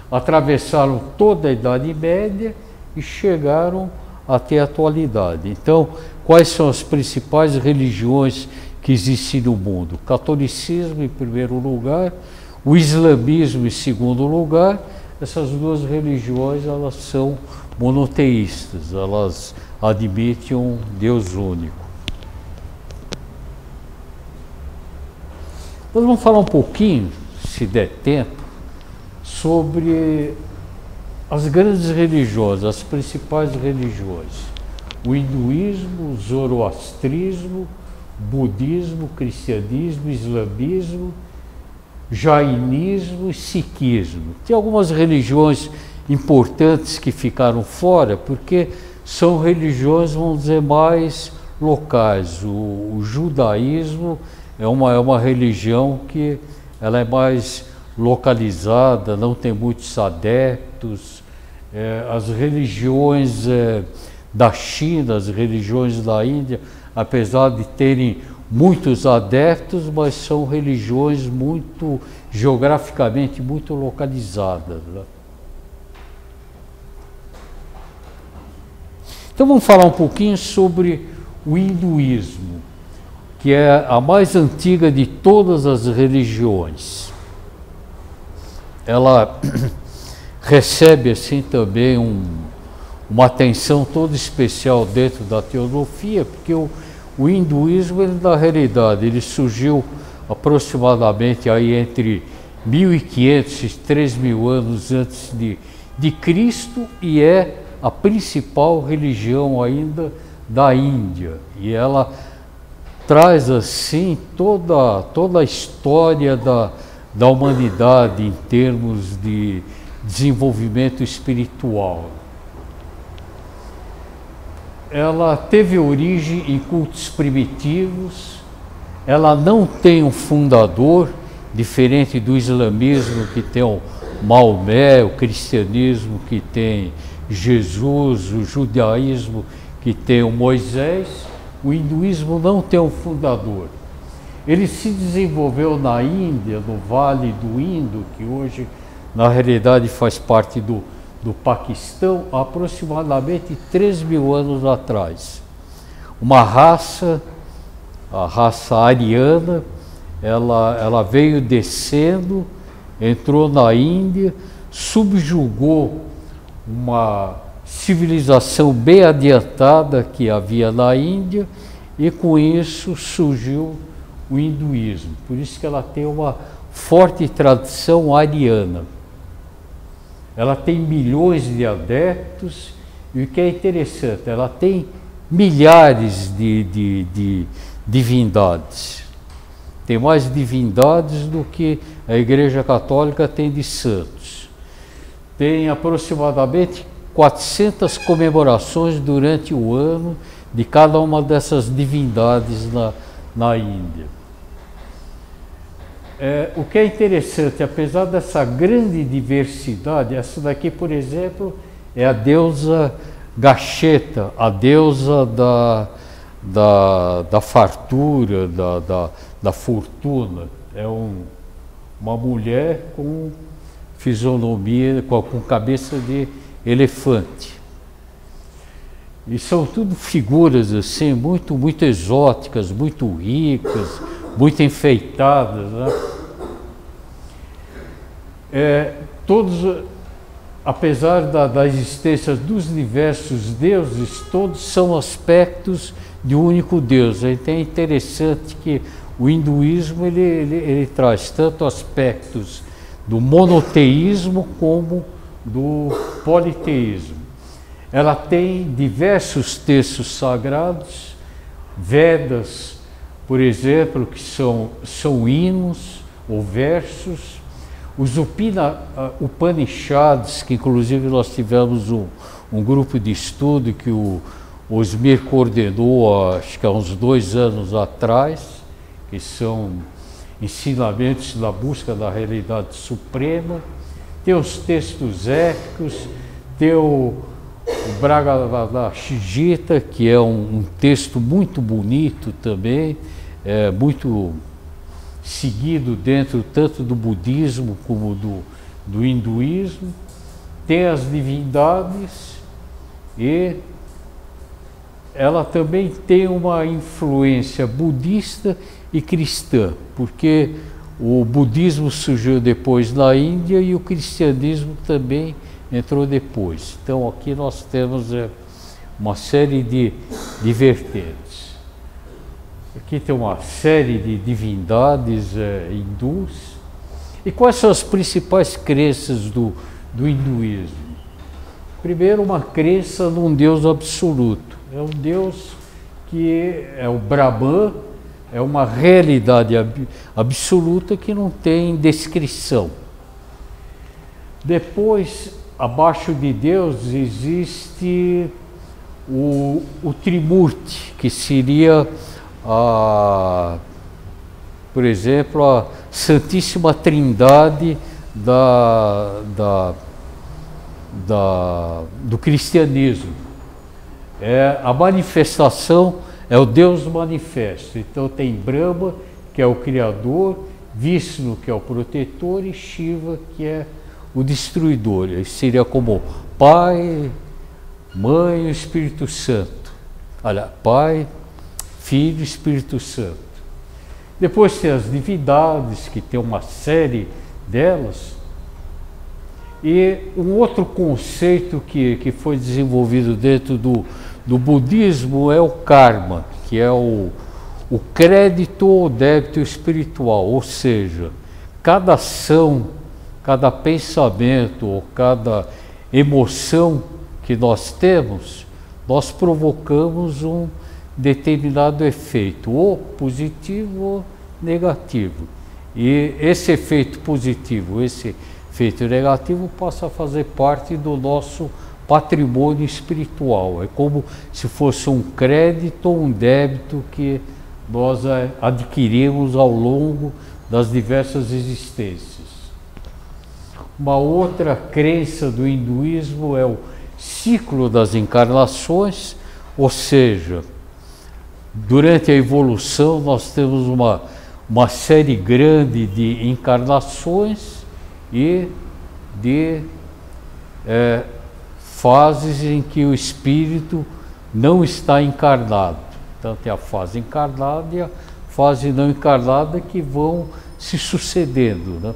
atravessaram toda a Idade Média e chegaram até a atualidade. Então, quais são as principais religiões que existem no mundo? O catolicismo em primeiro lugar, o islamismo em segundo lugar. Essas duas religiões, elas são monoteístas, elas admitem um Deus único. Nós vamos falar um pouquinho, se der tempo, sobre as grandes religiões, as principais religiões. O hinduísmo, o zoroastrismo, budismo, cristianismo, islamismo, jainismo e sikhismo. Tem algumas religiões importantes que ficaram fora, porque são religiões, vamos dizer, mais locais. O judaísmo é uma religião que ela é mais localizada, não tem muitos adeptos. As religiões da China, as religiões da Índia, apesar de terem muitos adeptos, mas são religiões muito, geograficamente, muito localizadas, né? Então vamos falar um pouquinho sobre o hinduísmo, que é a mais antiga de todas as religiões. Ela recebe assim também uma atenção toda especial dentro da teosofia, porque o hinduísmo, ele, na realidade, ele surgiu aproximadamente aí entre 1.500 e 3.000 anos antes de Cristo, e é a principal religião ainda da Índia. E ela traz assim toda a história da humanidade em termos de desenvolvimento espiritual. Ela teve origem em cultos primitivos, ela não tem um fundador, diferente do islamismo, que tem o Maomé, o cristianismo, que tem Jesus, o judaísmo, que tem o Moisés. O hinduísmo não tem um fundador. Ele se desenvolveu na Índia, no Vale do Indo, que hoje, na realidade, faz parte do Paquistão, há aproximadamente 3.000 anos atrás. Uma raça, a raça ariana, ela veio descendo, entrou na Índia, subjugou uma civilização bem adiantada que havia na Índia, e com isso surgiu o hinduísmo. Por isso que ela tem uma forte tradição ariana. Ela tem milhões de adeptos e o que é interessante, ela tem milhares de divindades. Tem mais divindades do que a Igreja Católica tem de santos. Tem aproximadamente 400 comemorações durante o ano de cada uma dessas divindades na Índia. O que é interessante, apesar dessa grande diversidade, essa daqui, por exemplo, é a deusa Gacheta, a deusa da fartura, da fortuna. É uma mulher com fisionomia, com cabeça de elefante. E são tudo figuras assim, muito exóticas, muito ricas, muito enfeitadas, né? Todos, apesar da existência dos diversos deuses, todos são aspectos de um único Deus. Então é interessante que o hinduísmo ele traz tanto aspectos do monoteísmo como do politeísmo. Ela tem diversos textos sagrados, Vedas, por exemplo, que são hinos ou versos. Os Upanishads, que inclusive nós tivemos um grupo de estudo que o Osmir coordenou, acho que há uns 2 anos atrás, que são ensinamentos da busca da realidade suprema. Tem os textos épicos, tem o Bhagavad Gita, que é um texto muito bonito também, muito seguido dentro tanto do budismo como do hinduísmo. Tem as divindades e ela também tem uma influência budista e cristã, porque o budismo surgiu depois na Índia e o cristianismo também entrou depois. Então aqui nós temos uma série de vertentes. Aqui tem uma série de divindades hindus. E quais são as principais crenças do hinduísmo? Primeiro, uma crença num Deus absoluto. É um Deus que é o Brahman, é uma realidade absoluta que não tem descrição. Depois, abaixo de Deus, existe o Trimurti, que seria, por exemplo, a Santíssima Trindade do cristianismo. A manifestação é o Deus manifesto. Então tem Brahma, que é o Criador, Vishnu, que é o protetor, e Shiva, que é o destruidor. Ele seria como Pai, Mãe e Espírito Santo. Olha, Pai, Filho e Espírito Santo. Depois tem as divindades, que tem uma série delas. E um outro conceito que foi desenvolvido dentro do budismo é o karma, que é o crédito ou débito espiritual, ou seja, cada ação, cada pensamento ou cada emoção que nós temos, nós provocamos um determinado efeito, ou positivo ou negativo. E esse efeito positivo, esse efeito negativo passa a fazer parte do nosso patrimônio espiritual. É como se fosse um crédito ou um débito que nós adquirimos ao longo das diversas existências. Uma outra crença do hinduísmo é o ciclo das encarnações, ou seja, durante a evolução nós temos uma série grande de encarnações e de fases em que o espírito não está encarnado. Então tem a fase encarnada e a fase não encarnada que vão se sucedendo, né?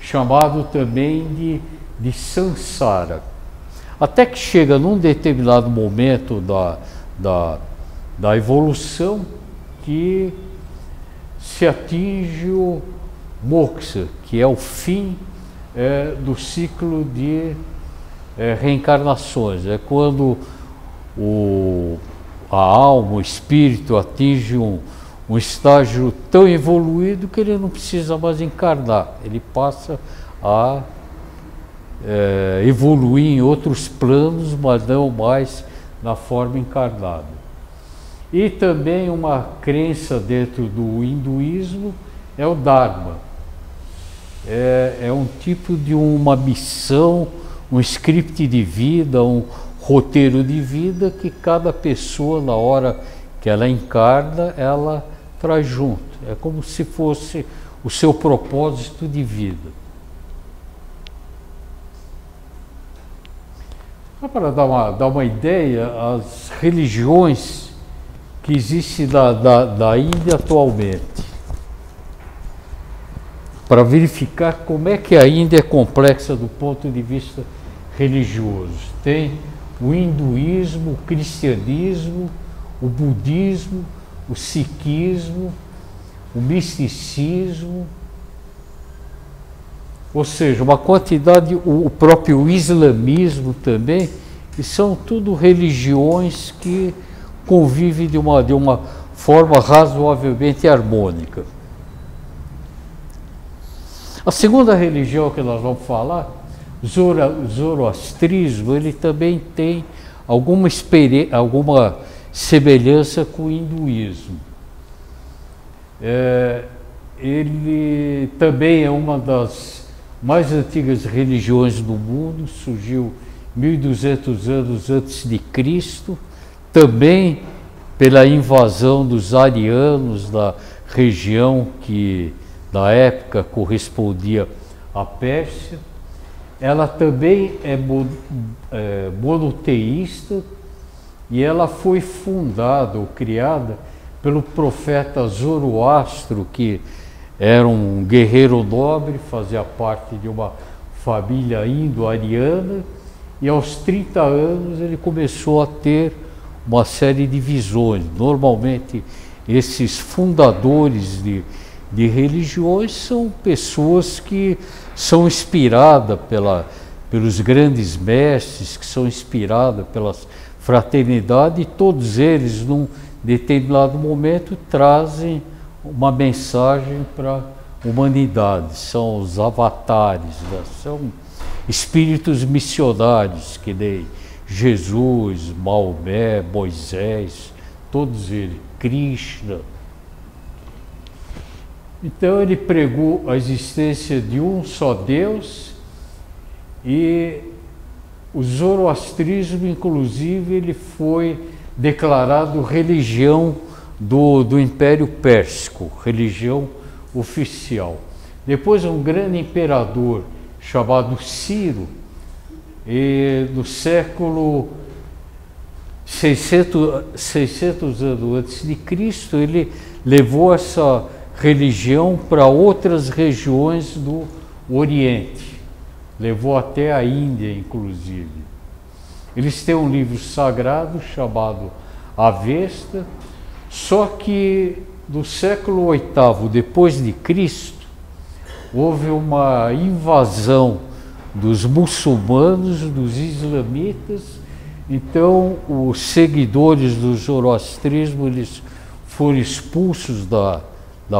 Chamado também de samsara. Até que chega num determinado momento da evolução que se atinge o moksha, que é o fim do ciclo de reencarnações. É quando a alma, o espírito atinge um estágio tão evoluído que ele não precisa mais encarnar, ele passa a evoluir em outros planos, mas não mais na forma encarnada. E também uma crença dentro do hinduísmo é o Dharma. É um tipo de uma missão, um script de vida, um roteiro de vida que cada pessoa, na hora que ela encarna, ela traz junto. É como se fosse o seu propósito de vida. Só para dar uma ideia, as religiões que existem da Índia atualmente, para verificar como é que a Índia é complexa do ponto de vista religioso. Tem o hinduísmo, o cristianismo, o budismo, o sikhismo, o misticismo, ou seja, uma quantidade, o próprio islamismo também, e são tudo religiões que convivem de uma forma razoavelmente harmônica. A segunda religião que nós vamos falar, zoroastrismo, ele também tem alguma semelhança com o hinduísmo. Ele também é uma das mais antigas religiões do mundo, surgiu 1200 anos antes de Cristo, também pela invasão dos arianos da região que na época correspondia à Pérsia. Ela também é monoteísta e ela foi fundada ou criada pelo profeta Zoroastro, que era um guerreiro nobre, fazia parte de uma família indo-ariana, e aos 30 anos ele começou a ter uma série de visões. Normalmente esses fundadores de religiões são pessoas que são inspiradas pelos grandes mestres, que são inspiradas pela fraternidade, e todos eles, num determinado momento, trazem uma mensagem para a humanidade. São os avatares, né? São espíritos missionários, que nem Jesus, Maomé, Moisés, todos eles, Krishna. Então ele pregou a existência de um só Deus, e o zoroastrismo, inclusive, ele foi declarado religião do Império Pérsico, religião oficial. Depois um grande imperador chamado Ciro, no século 600 anos antes de Cristo, ele levou essa religião para outras regiões do Oriente, levou até a Índia, inclusive. Eles têm um livro sagrado chamado Avesta, só que no século VIII depois de Cristo houve uma invasão dos muçulmanos, dos islamitas. Então os seguidores do zoroastrismo, eles foram expulsos da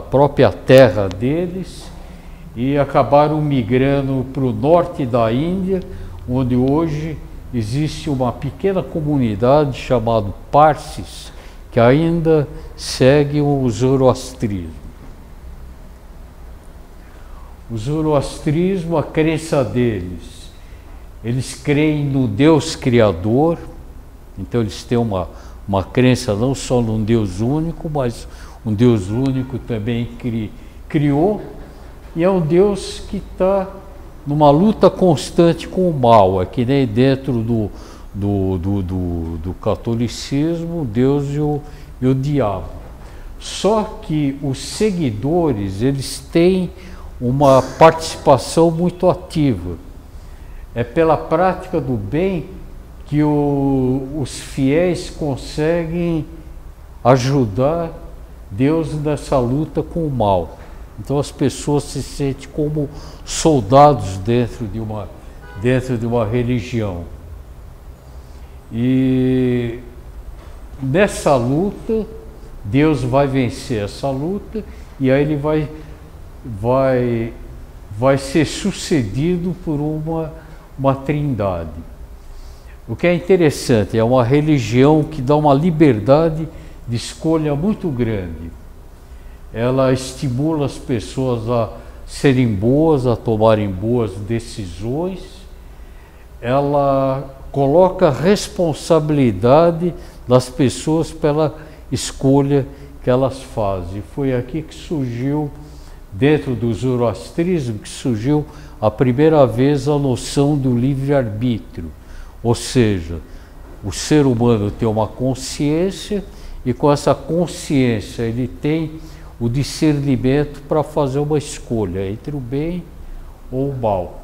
própria terra deles e acabaram migrando para o norte da Índia, onde hoje existe uma pequena comunidade chamada Parsis, que ainda segue o zoroastrismo. O zoroastrismo, a crença deles, eles creem no Deus Criador, então eles têm uma crença não só num Deus único, mas um Deus único também criou, e é um Deus que está numa luta constante com o mal. É que nem dentro do catolicismo, Deus e o diabo. Só que os seguidores, eles têm uma participação muito ativa. É pela prática do bem que os fiéis conseguem ajudar Deus nessa luta com o mal. Então as pessoas se sentem como soldados dentro de uma religião. E nessa luta, Deus vai vencer essa luta e aí ele vai ser sucedido por uma trindade. O que é interessante, é uma religião que dá uma liberdade de escolha muito grande. Ela estimula as pessoas a serem boas, a tomarem boas decisões. Ela coloca a responsabilidade das pessoas pela escolha que elas fazem. Foi aqui que surgiu, dentro do zoroastrismo, que surgiu a primeira vez a noção do livre-arbítrio. Ou seja, o ser humano tem uma consciência e com essa consciência ele tem o discernimento para fazer uma escolha entre o bem ou o mal.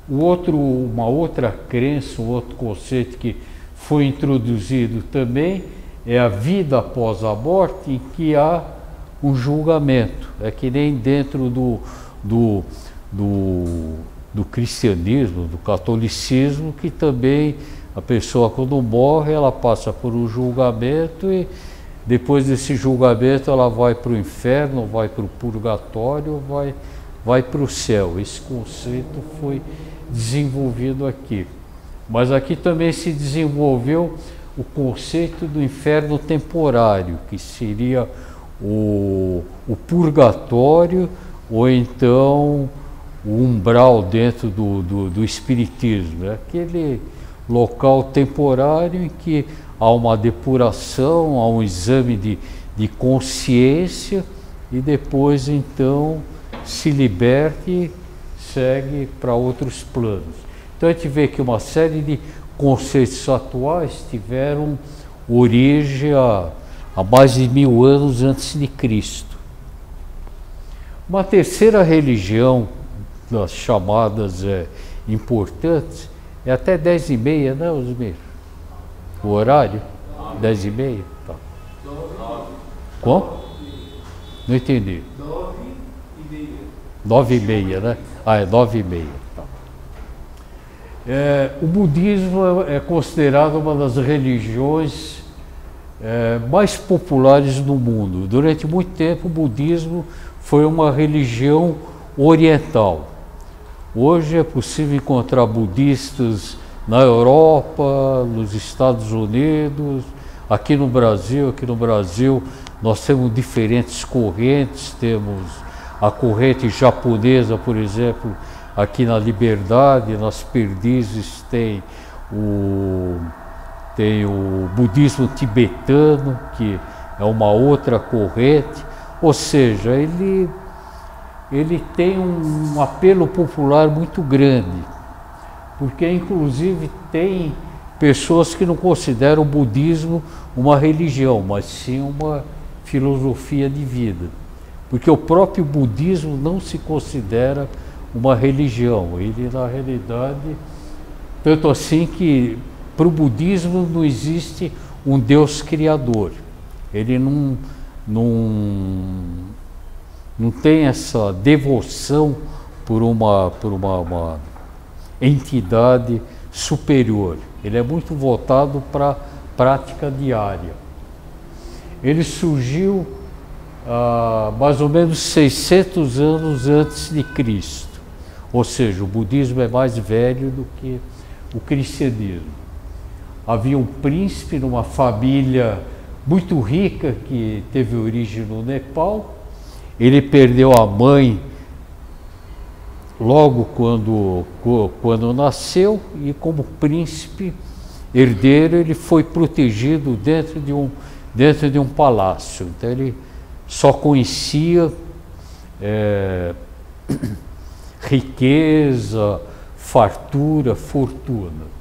Uma outra crença, um outro conceito que foi introduzido também é a vida após a morte, em que há um julgamento. É que nem dentro do cristianismo, do catolicismo, que também a pessoa, quando morre, ela passa por um julgamento e depois desse julgamento ela vai para o inferno, vai para o purgatório, vai para o céu. Esse conceito foi desenvolvido aqui. Mas aqui também se desenvolveu o conceito do inferno temporário, que seria o purgatório ou então o umbral dentro do espiritismo. É aquele local temporário em que há uma depuração, há um exame de consciência e depois então se liberta e segue para outros planos. Então a gente vê que uma série de conceitos atuais tiveram origem há mais de 1000 anos antes de Cristo. Uma terceira religião, das chamadas importantes, é até 10h30, né, Osmir? O horário? 10h30? Tá. Como? Não entendi. 9h30, né? Ah, é 9h30. Tá. O budismo é considerado uma das religiões mais populares no mundo. Durante muito tempo, o budismo foi uma religião oriental. Hoje é possível encontrar budistas na Europa, nos Estados Unidos, aqui no Brasil. Aqui no Brasil nós temos diferentes correntes, temos a corrente japonesa, por exemplo, aqui na Liberdade, nas Perdizes tem o budismo tibetano, que é uma outra corrente, ou seja, ele tem um apelo popular muito grande, porque inclusive tem pessoas que não consideram o budismo uma religião, mas sim uma filosofia de vida, porque o próprio budismo não se considera uma religião. Ele, na realidade, tanto assim que para o budismo não existe um Deus criador. Ele não tem essa devoção por uma entidade superior. Ele é muito voltado para a prática diária. Ele surgiu mais ou menos 600 anos antes de Cristo. Ou seja, o budismo é mais velho do que o cristianismo. Havia um príncipe numa família muito rica que teve origem no Nepal. Ele perdeu a mãe logo quando nasceu, e como príncipe herdeiro ele foi protegido dentro de um palácio. Então ele só conhecia riqueza, fartura, fortuna.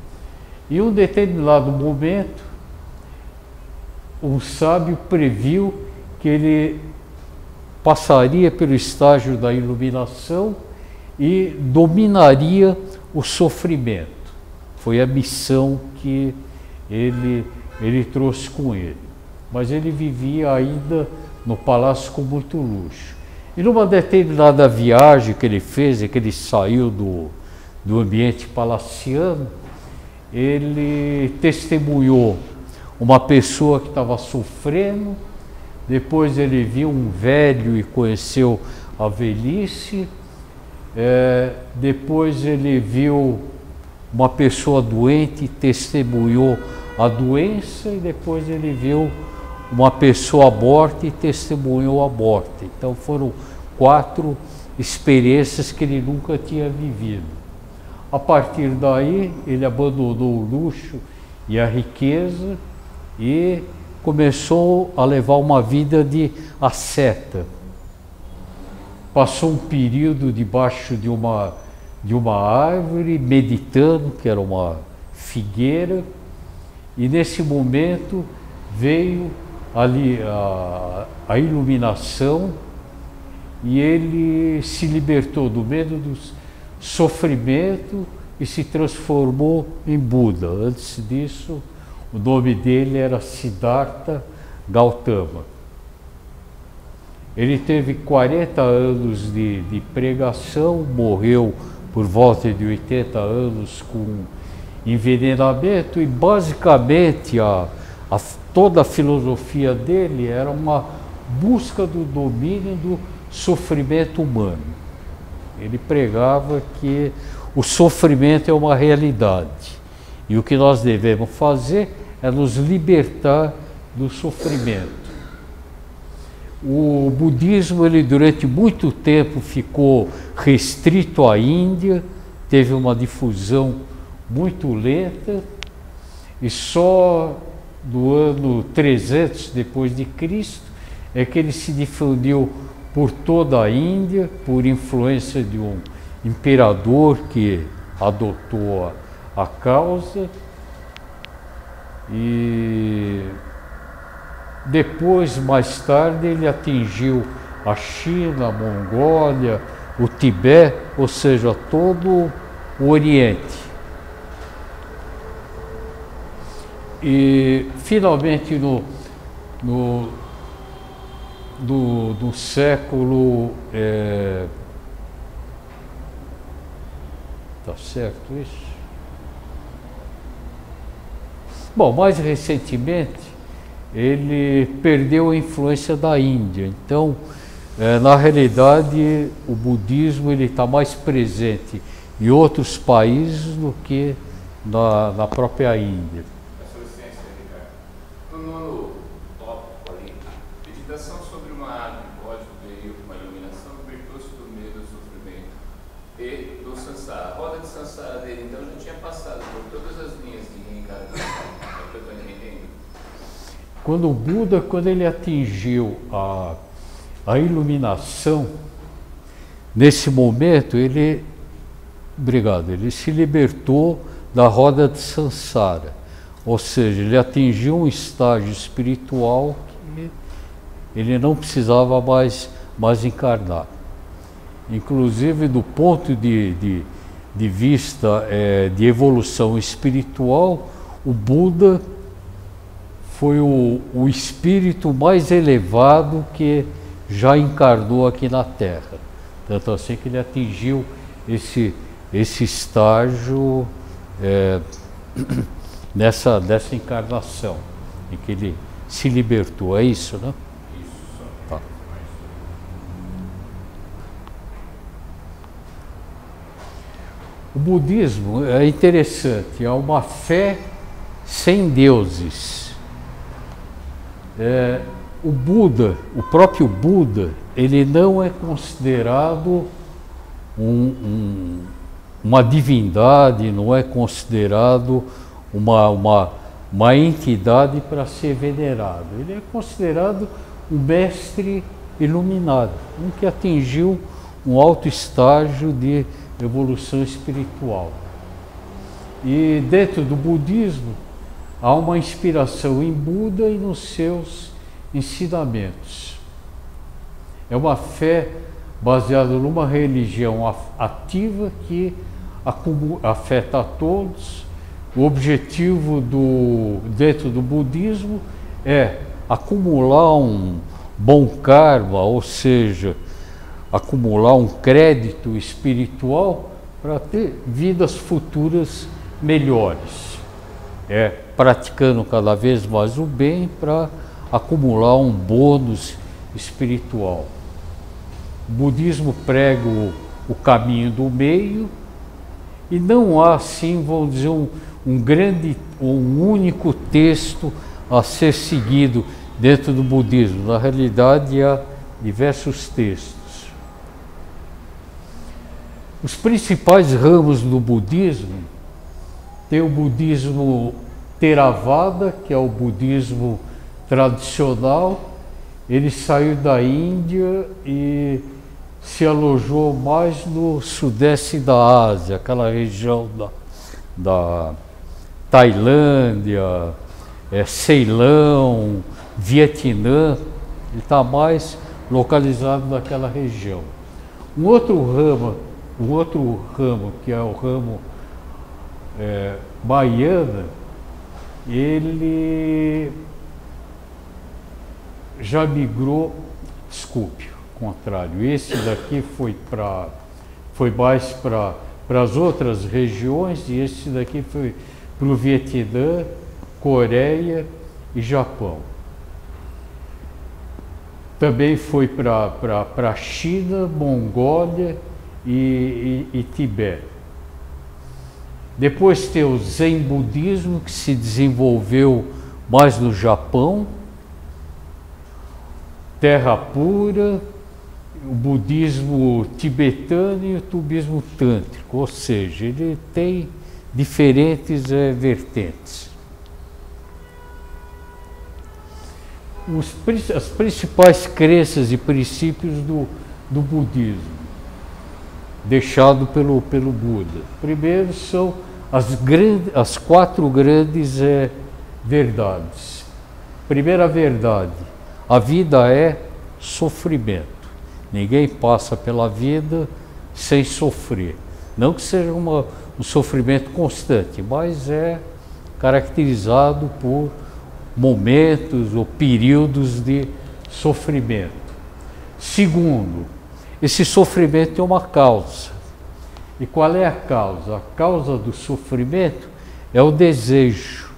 E em um determinado momento, um sábio previu que ele passaria pelo estágio da iluminação e dominaria o sofrimento. Foi a missão que ele trouxe com ele. Mas ele vivia ainda no palácio com muito luxo. E numa determinada viagem que ele fez, que ele saiu do ambiente palaciano, ele testemunhou uma pessoa que estava sofrendo, depois ele viu um velho e conheceu a velhice, depois ele viu uma pessoa doente e testemunhou a doença, e depois ele viu uma pessoa morta e testemunhou a morte. Então foram 4 experiências que ele nunca tinha vivido. A partir daí, ele abandonou o luxo e a riqueza e começou a levar uma vida de asceta. Passou um período debaixo de uma árvore, meditando, que era uma figueira, e nesse momento veio ali a iluminação e ele se libertou do medo do sofrimento e se transformou em Buda. Antes disso, o nome dele era Siddhartha Gautama. Ele teve 40 anos de pregação, morreu por volta de 80 anos com envenenamento, e basicamente toda a filosofia dele era uma busca do domínio do sofrimento humano. Ele pregava que o sofrimento é uma realidade e o que nós devemos fazer é nos libertar do sofrimento. O budismo, ele durante muito tempo ficou restrito à Índia, teve uma difusão muito lenta, e só do ano 300 depois de Cristo é que ele se difundiu por toda a Índia, por influência de um imperador que adotou a causa, e depois, mais tarde, ele atingiu a China, a Mongólia, o Tibete, ou seja, todo o Oriente. E finalmente no século, tá certo isso? Bom, mais recentemente ele perdeu a influência da Índia. Então, na realidade, o budismo ele está mais presente em outros países do que na própria Índia. No nono tópico ali, meditação sobre uma árvore pode veio uma iluminação, libertou-se do medo do sofrimento e do sansara. A roda de sansara dele, então, já tinha passado por todas as linhas de reencarnação. É o que eu estou entendendo. Quando o Buda, quando ele atingiu a iluminação, nesse momento ele se libertou da roda de sansara. Ou seja, ele atingiu um estágio espiritual que ele não precisava mais encarnar. Inclusive, do ponto de vista de evolução espiritual, o Buda foi o espírito mais elevado que já encarnou aqui na Terra. Tanto assim que ele atingiu esse estágio dessa encarnação, em que ele se libertou. É isso, né? Isso. Tá. O budismo é interessante, é uma fé sem deuses. O Buda, o próprio Buda, ele não é considerado uma divindade, não é considerado uma entidade para ser venerado. Ele é considerado um mestre iluminado, um que atingiu um alto estágio de evolução espiritual. E dentro do budismo há uma inspiração em Buda e nos seus ensinamentos. É uma fé baseada numa religião ativa que afeta a todos, O objetivo dentro do budismo é acumular um bom karma, ou seja, acumular um crédito espiritual para ter vidas futuras melhores. Praticando cada vez mais o bem para acumular um bônus espiritual. O budismo prega o caminho do meio e não há, assim, vamos dizer, um único texto a ser seguido dentro do budismo. Na realidade, há diversos textos. Os principais ramos do budismo, tem o budismo Theravada, que é o budismo tradicional. Ele saiu da Índia e se alojou mais no sudeste da Ásia, aquela região da Tailândia, Ceilão, Vietnã. Ele está mais localizado naquela região. Um outro ramo, que é o ramo Mahayana, ele já migrou, desculpe, ao contrário, esse daqui foi mais para as outras regiões, e esse daqui foi para o Vietnã, Coreia e Japão. Também foi para a China, Mongólia e Tibete. Depois tem o Zen budismo, que se desenvolveu mais no Japão, Terra Pura, o budismo tibetano e o budismo tântrico, ou seja, ele tem diferentes vertentes. As principais crenças e princípios do budismo, deixado pelo Buda. Primeiro são as 4 grandes verdades. Primeira verdade: a vida é sofrimento. Ninguém passa pela vida sem sofrer. Não que seja um sofrimento constante, mas é caracterizado por momentos ou períodos de sofrimento. Segundo, esse sofrimento tem uma causa. E qual é a causa? A causa do sofrimento é o desejo.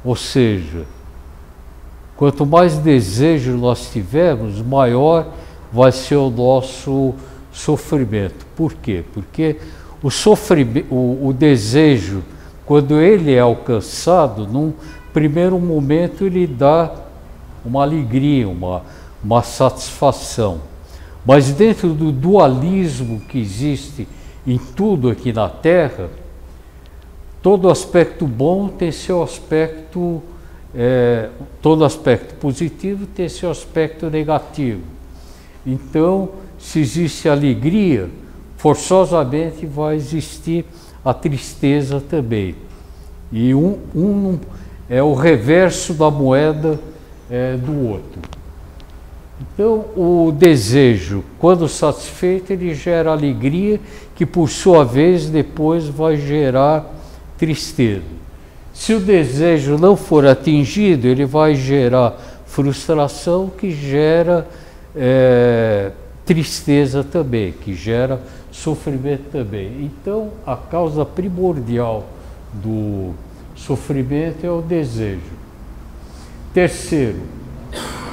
Ou seja, quanto mais desejo nós tivermos, maior vai ser o nosso sofrimento. Por quê? Porque o desejo, quando ele é alcançado, num primeiro momento ele dá uma alegria, uma satisfação. Mas dentro do dualismo que existe em tudo aqui na Terra, todo aspecto bom tem seu aspecto, todo aspecto positivo tem seu aspecto negativo. Então, se existe alegria, forçosamente vai existir a tristeza também. E um é o reverso da moeda do outro. Então, o desejo, quando satisfeito, ele gera alegria, que por sua vez depois vai gerar tristeza. Se o desejo não for atingido, ele vai gerar frustração, que gera tristeza também, que gera sofrimento também. Então, a causa primordial do sofrimento é o desejo. Terceiro,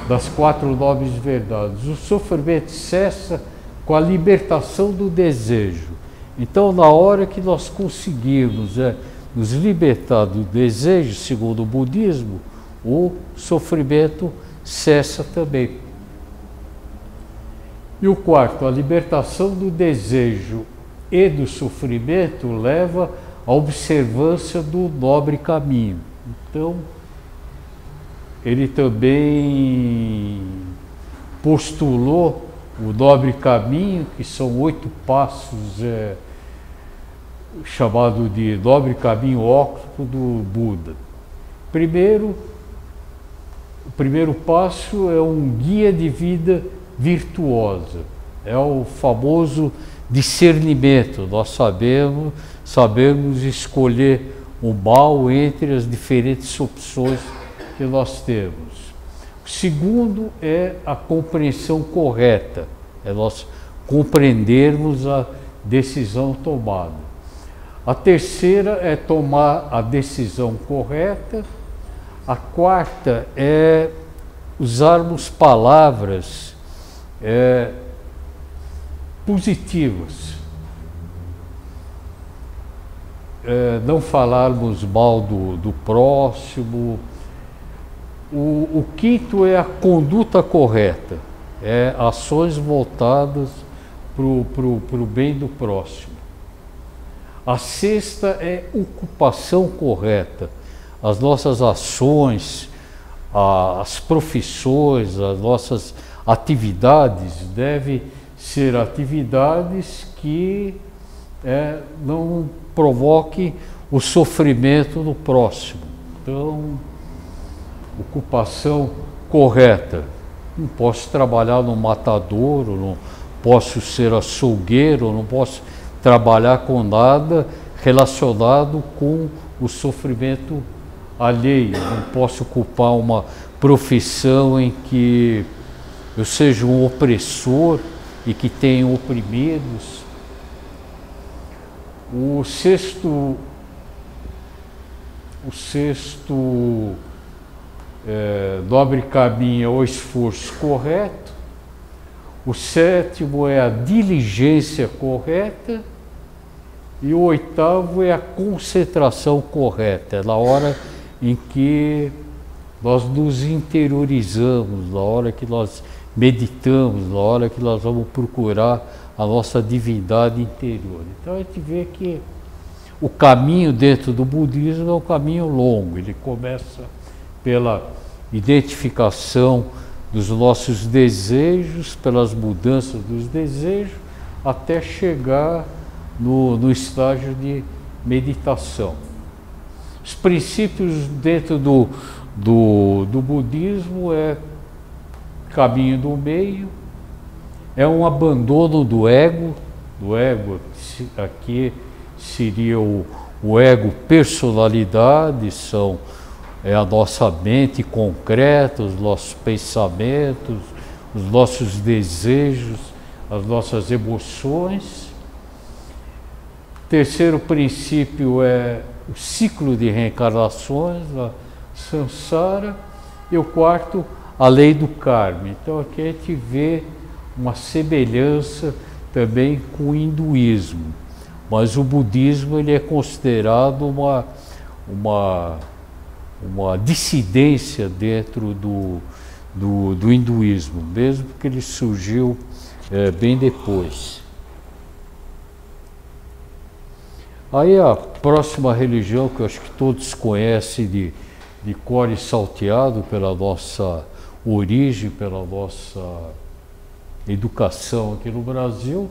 das 4 nobres verdades, o sofrimento cessa com a libertação do desejo. Então, na hora que nós conseguirmos nos libertar do desejo, segundo o budismo, o sofrimento cessa também. E o quarto, a libertação do desejo e do sofrimento leva à observância do nobre caminho. Então, ele também postulou o nobre caminho, que são 8 passos, chamado de nobre caminho óculo do Buda. O primeiro passo é um guia de vida virtuosa, é o famoso discernimento. Nós sabemos escolher o mal entre as diferentes opções que nós temos. O segundo é a compreensão correta, é nós compreendermos a decisão tomada. A terceira é tomar a decisão correta. A quarta é usarmos palavras positivas. Não falarmos mal do próximo. O quinto é a conduta correta, ações voltadas para o bem do próximo. A sexta é ocupação correta, as nossas ações, as profissões, as nossas atividades devem ser atividades que não provoquem o sofrimento no próximo. Então, ocupação correta. Não posso trabalhar no matadouro, não posso ser açougueiro, não posso trabalhar com nada relacionado com o sofrimento alheio. Não posso ocupar uma profissão em que eu seja um opressor e que tenha oprimidos. O sexto nobre caminho é o esforço correto. O sétimo é a diligência correta. E o oitavo é a concentração correta. É na hora em que nós nos interiorizamos, na hora que nós meditamos, na hora que nós vamos procurar a nossa divindade interior. Então a gente vê que o caminho dentro do budismo é um caminho longo. Ele começa pela identificação dos nossos desejos, pelas mudanças dos desejos, até chegar no estágio de meditação. Os princípios dentro do budismo é caminho do meio, é um abandono do ego aqui seria o ego personalidade, é a nossa mente concreta, os nossos pensamentos, os nossos desejos, as nossas emoções. Terceiro princípio é o ciclo de reencarnações, a samsara. E o quarto, a lei do karma. Então aqui a gente vê uma semelhança também com o hinduísmo. Mas o budismo ele é considerado uma dissidência dentro do hinduísmo, mesmo que ele surgiu bem depois. Aí a próxima religião, que eu acho que todos conhecem de cor e salteado pela nossa origem, pela nossa educação aqui no Brasil,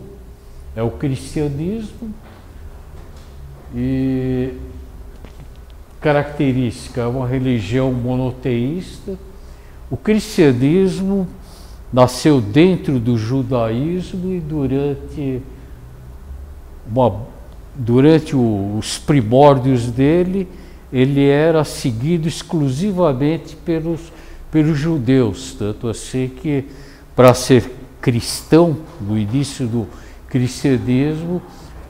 é o cristianismo. E característica, é uma religião monoteísta. O cristianismo nasceu dentro do judaísmo e durante os primórdios dele, ele era seguido exclusivamente pelos judeus, tanto assim que para ser cristão, no início do cristianismo,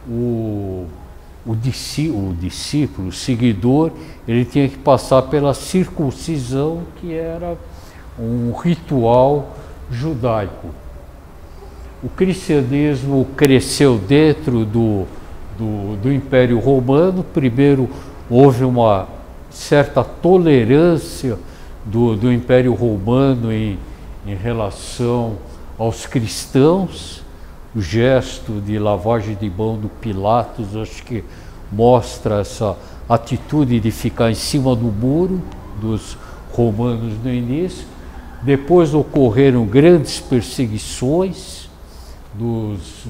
o discípulo, o seguidor, ele tinha que passar pela circuncisão, que era um ritual judaico. O cristianismo cresceu dentro do Império Romano. Primeiro houve uma certa tolerância do Império Romano em relação aos cristãos. O gesto de lavagem de mão do Pilatos, acho que mostra essa atitude de ficar em cima do muro dos romanos no início. Depois ocorreram grandes perseguições dos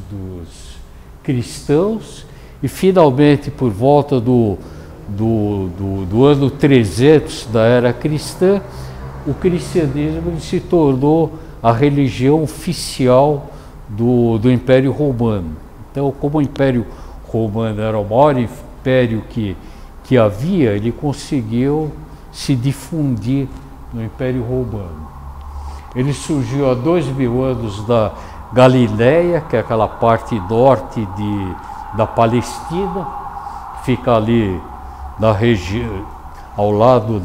cristãos e finalmente, por volta do ano 300 da era cristã, o cristianismo se tornou a religião oficial do Império Romano. Então, como o Império Romano era o maior império que que havia, ele conseguiu se difundir no Império Romano. Ele surgiu há 2000 anos da Galileia, que é aquela parte norte da Palestina, fica ali na região, ao lado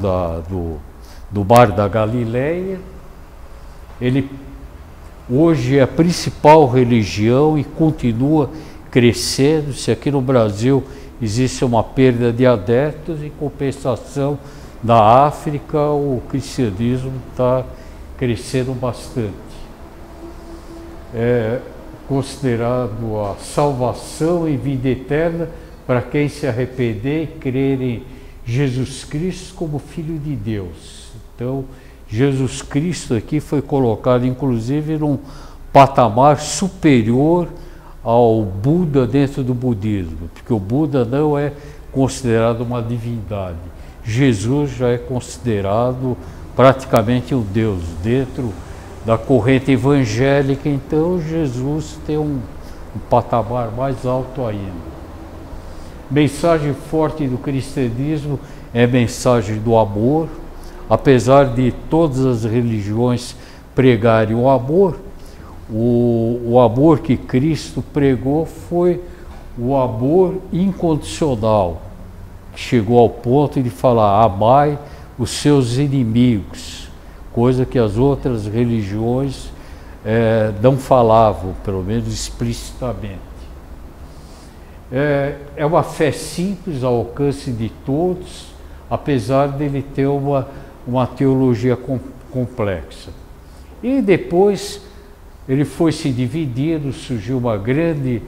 do Mar da Galileia. Ele hoje é a principal religião e continua crescendo. Se aqui no Brasil existe uma perda de adeptos, em compensação, na África o cristianismo está crescendo bastante. É considerado a salvação e vida eterna para quem se arrepender e crer em Jesus Cristo como Filho de Deus. Então, Jesus Cristo aqui foi colocado, inclusive, num patamar superior ao Buda dentro do budismo, porque o Buda não é considerado uma divindade. Jesus já é considerado praticamente um Deus dentro da corrente evangélica. Então Jesus tem um patamar mais alto ainda. Mensagem forte do cristianismo é a mensagem do amor. Apesar de todas as religiões pregarem o amor, o amor que Cristo pregou foi o amor incondicional, que chegou ao ponto de falar: amai os seus inimigos, coisa que as outras religiões não falavam, pelo menos explicitamente. É uma fé simples, ao alcance de todos, apesar dele ter uma teologia complexa. E depois ele foi se dividindo, surgiu uma grande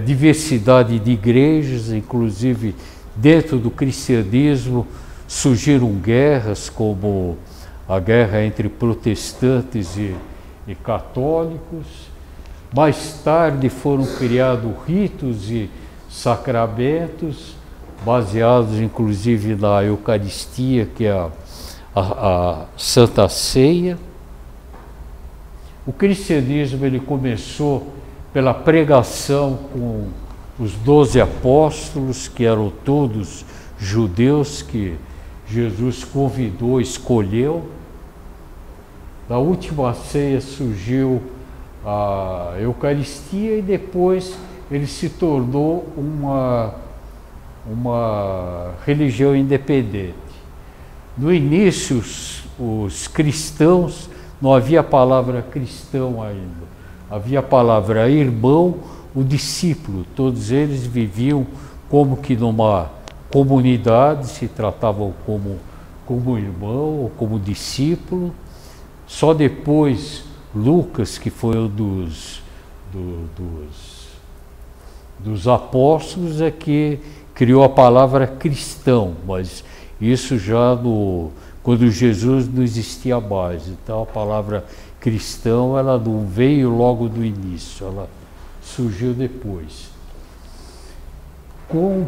diversidade de igrejas, inclusive dentro do cristianismo surgiram guerras, como a guerra entre protestantes e católicos. Mais tarde foram criados ritos e sacramentos, baseados inclusive na Eucaristia, que é a Santa Ceia. O cristianismo ele começou pela pregação com os 12 apóstolos, que eram todos judeus, que Jesus convidou, escolheu. Da última ceia surgiu a Eucaristia e depois ele se tornou uma religião independente. No início, os cristãos, não havia a palavra cristão ainda, havia a palavra irmão, o discípulo. Todos eles viviam como que numa comunidade, se tratavam como irmão ou como discípulo. Só depois Lucas, que foi um dos apóstolos, é que criou a palavra cristão, mas isso já quando Jesus não existia mais. Então a palavra cristão ela não veio logo do início, ela surgiu depois.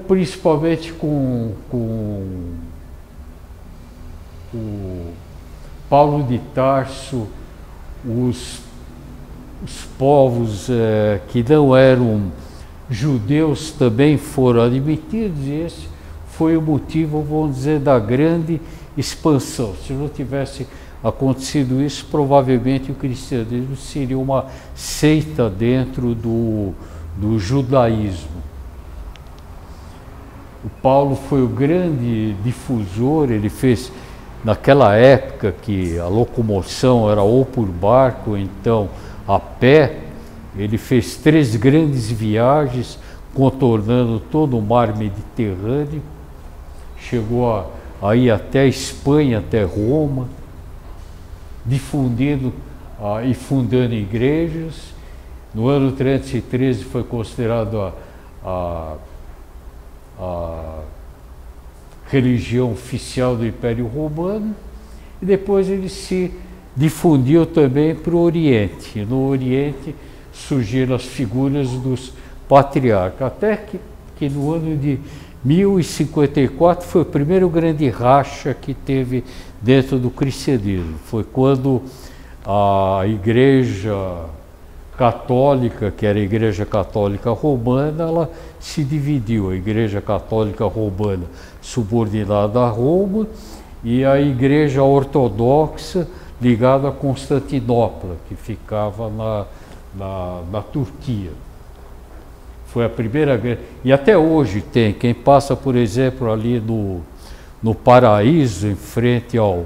Principalmente com o Paulo de Tarso, os povos que não eram judeus também foram admitidos, e esse foi o motivo, vamos dizer, da grande expansão. Se não tivesse acontecido isso, provavelmente o cristianismo seria uma seita dentro do judaísmo. O Paulo foi o grande difusor. Ele fez, naquela época que a locomoção era ou por barco ou então a pé, ele fez 3 grandes viagens contornando todo o mar Mediterrâneo, chegou a ir até a Espanha, até Roma, difundindo e fundando igrejas. No ano 313 foi considerado a religião oficial do Império Romano, e depois ele se difundiu também para o Oriente. E no Oriente surgiram as figuras dos patriarcas, até que no ano de 1054 foi o primeiro grande racha que teve dentro do cristianismo. Foi quando a igreja católica, que era a Igreja Católica Romana, ela se dividiu. A Igreja Católica Romana subordinada a Roma e a Igreja Ortodoxa ligada a Constantinopla, que ficava na Turquia. Foi a primeira grande... E até hoje tem, quem passa, por exemplo, ali no Paraíso, em frente ao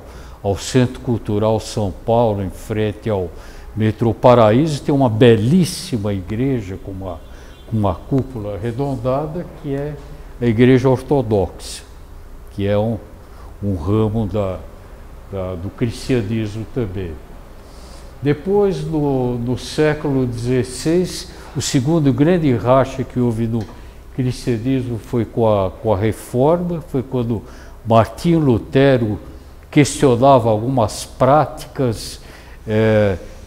Centro Cultural São Paulo, em frente ao Metrô Paraíso, tem uma belíssima igreja com uma cúpula arredondada, que é a Igreja Ortodoxa, que é um ramo do cristianismo também. Depois, no século XVI, o segundo grande racha que houve no cristianismo foi com a Reforma, foi quando Martinho Lutero questionava algumas práticas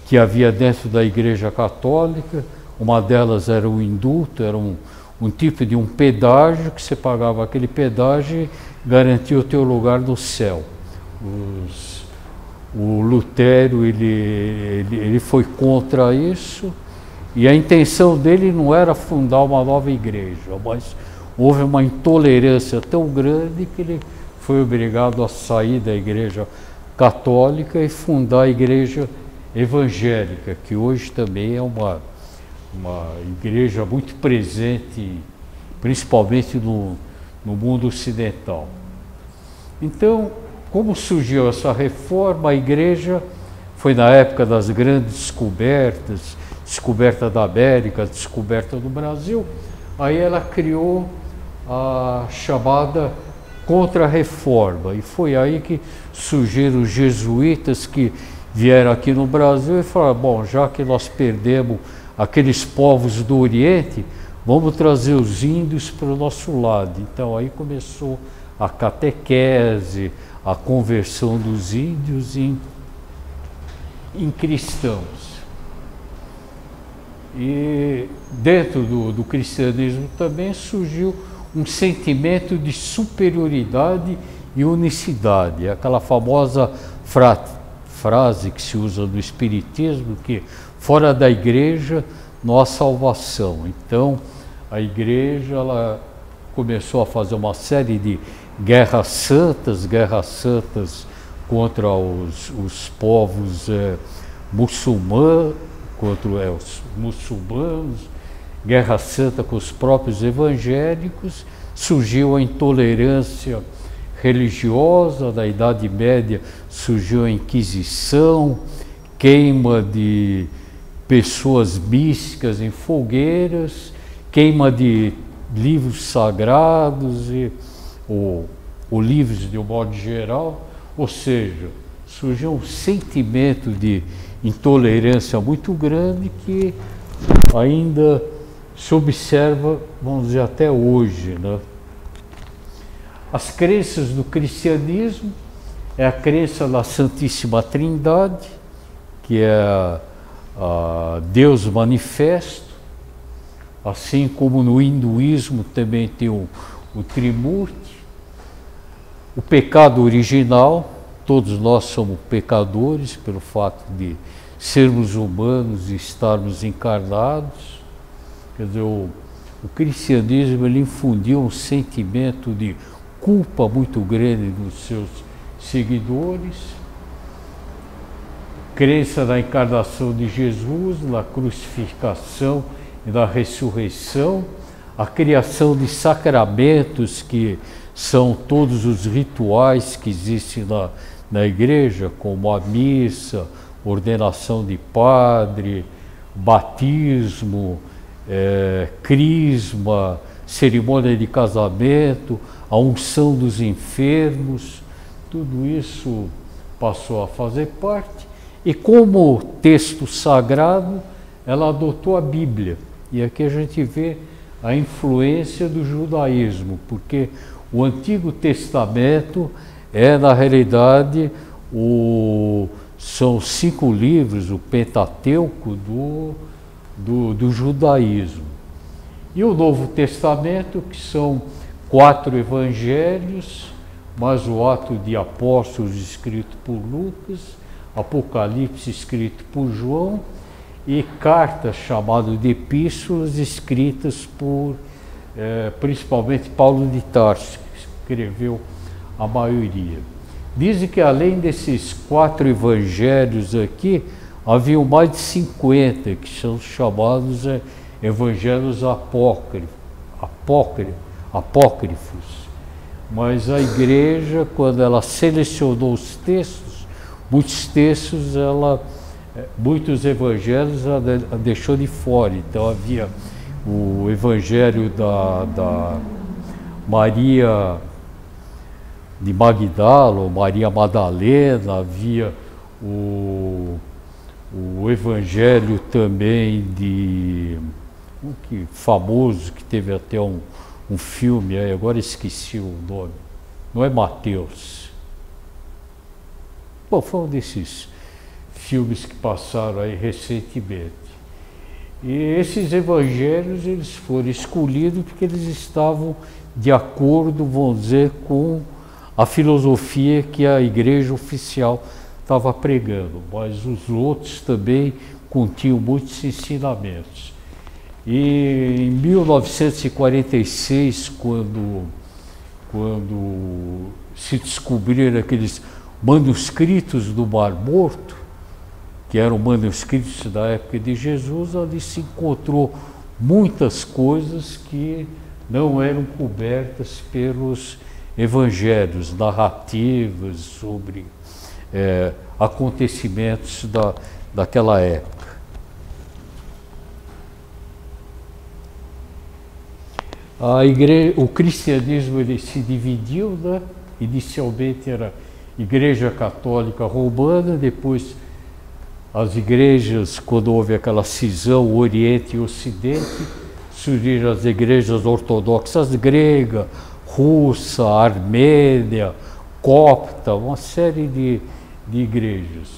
que havia dentro da Igreja Católica. Uma delas era o indulto, era um tipo de um pedágio, que você pagava aquele pedágio e garantia o teu lugar no céu. O Lutero ele foi contra isso, e a intenção dele não era fundar uma nova igreja, mas houve uma intolerância tão grande que ele foi obrigado a sair da Igreja Católica e fundar a Igreja Evangélica, que hoje também é uma igreja muito presente, principalmente no mundo ocidental. Então, como surgiu essa reforma, a igreja foi na época das grandes descobertas, descoberta da América, descoberta do Brasil, aí ela criou a chamada Contra-Reforma, e foi aí que surgiram os jesuítas que vieram aqui no Brasil e falaram: bom, já que nós perdemos aqueles povos do Oriente, vamos trazer os índios para o nosso lado. Então aí começou a catequese, a conversão dos índios em cristãos. E dentro do cristianismo também surgiu um sentimento de superioridade e unicidade, aquela famosa frase que se usa no Espiritismo, que fora da igreja não há salvação. Então a igreja ela começou a fazer uma série de guerras santas contra os povos muçulmanos, contra os muçulmanos, guerra santa com os próprios evangélicos. Surgiu a intolerância religiosa, na Idade Média surgiu a Inquisição, queima de pessoas místicas em fogueiras, queima de livros sagrados ou livros de um modo geral, ou seja, surgiu um sentimento de intolerância muito grande que ainda se observa, vamos dizer, até hoje, né? As crenças do cristianismo é a crença na Santíssima Trindade, que é Deus manifesto, assim como no hinduísmo também tem o Trimurti, o pecado original. Todos nós somos pecadores pelo fato de sermos humanos e estarmos encarnados. Quer dizer, o cristianismo ele infundiu um sentimento de culpa muito grande nos seus seguidores, crença na encarnação de Jesus, na crucificação e na ressurreição, a criação de sacramentos que são todos os rituais que existem na igreja, como a missa, ordenação de padre, batismo, crisma, cerimônia de casamento, a unção dos enfermos, tudo isso passou a fazer parte. E como texto sagrado, ela adotou a Bíblia. E aqui a gente vê a influência do judaísmo, porque o Antigo Testamento é, na realidade, são 5 livros, o Pentateuco do judaísmo. E o Novo Testamento, que são 4 evangelhos, mais o Ato de Apóstolos escrito por Lucas, Apocalipse escrito por João, e cartas chamadas de epístolas, escritas por principalmente Paulo de Tarso, que escreveu a maioria. Dizem que além desses 4 evangelhos aqui, haviam mais de 50, que são chamados evangelhos apócrifos. Mas a igreja, quando ela selecionou os textos, muitos evangelhos ela deixou de fora. Então havia o evangelho da Maria de Magdala, ou Maria Madalena, havia o evangelho também famoso, que teve até um filme, agora esqueci o nome, não é Mateus. Bom, foi um desses filmes que passaram aí recentemente. E esses evangelhos, eles foram escolhidos porque eles estavam de acordo, vamos dizer, com a filosofia que a igreja oficial estava pregando, mas os outros também continham muitos ensinamentos. E em 1946, quando se descobriram aqueles manuscritos do Mar Morto, que eram manuscritos da época de Jesus, ali se encontrou muitas coisas que não eram cobertas pelos evangelhos, narrativas sobre acontecimentos daquela época. O cristianismo ele se dividiu, né? Inicialmente era Igreja Católica Romana, depois as igrejas, quando houve aquela cisão Oriente e Ocidente, surgiram as igrejas ortodoxas grega, russa, armênia, copta, uma série de igrejas.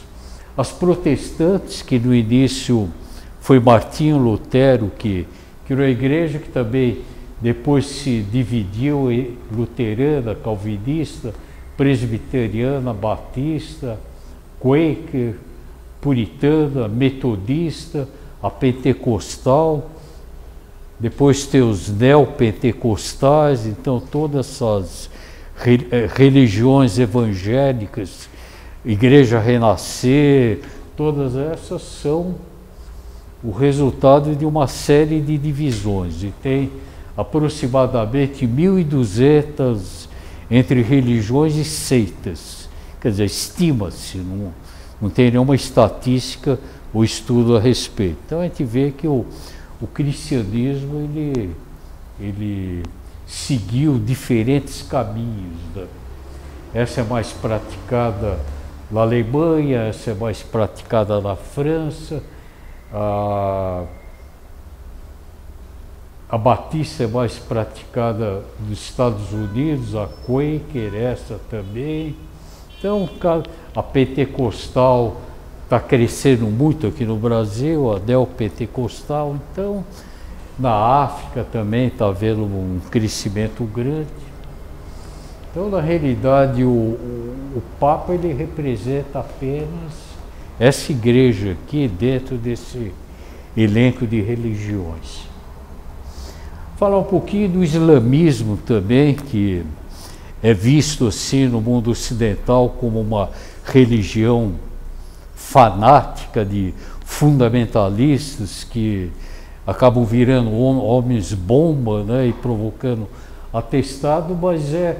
As protestantes, que no início foi Martinho Lutero, que criou a igreja, que também depois se dividiu em luterana, calvinista, presbiteriana, batista, quaker, puritana, metodista, a pentecostal. Depois tem os neopentecostais, então todas essas religiões evangélicas, Igreja Renascer, todas essas são o resultado de uma série de divisões. E tem aproximadamente 1.200 entre religiões e seitas. Quer dizer, estima-se, não tem nenhuma estatística ou estudo a respeito. Então a gente vê que o cristianismo ele seguiu diferentes caminhos, né? Essa é mais praticada na Alemanha, essa é mais praticada na França, a batista é mais praticada nos Estados Unidos, a quaker, essa também. Então a pentecostal está crescendo muito aqui no Brasil, a neopentecostal. Então na África também está havendo um crescimento grande. Então, na realidade, o Papa ele representa apenas essa igreja aqui dentro desse elenco de religiões. Falar um pouquinho do islamismo também, que é visto assim no mundo ocidental como uma religião fanática de fundamentalistas que acabam virando homens bomba, né, e provocando atentado, mas é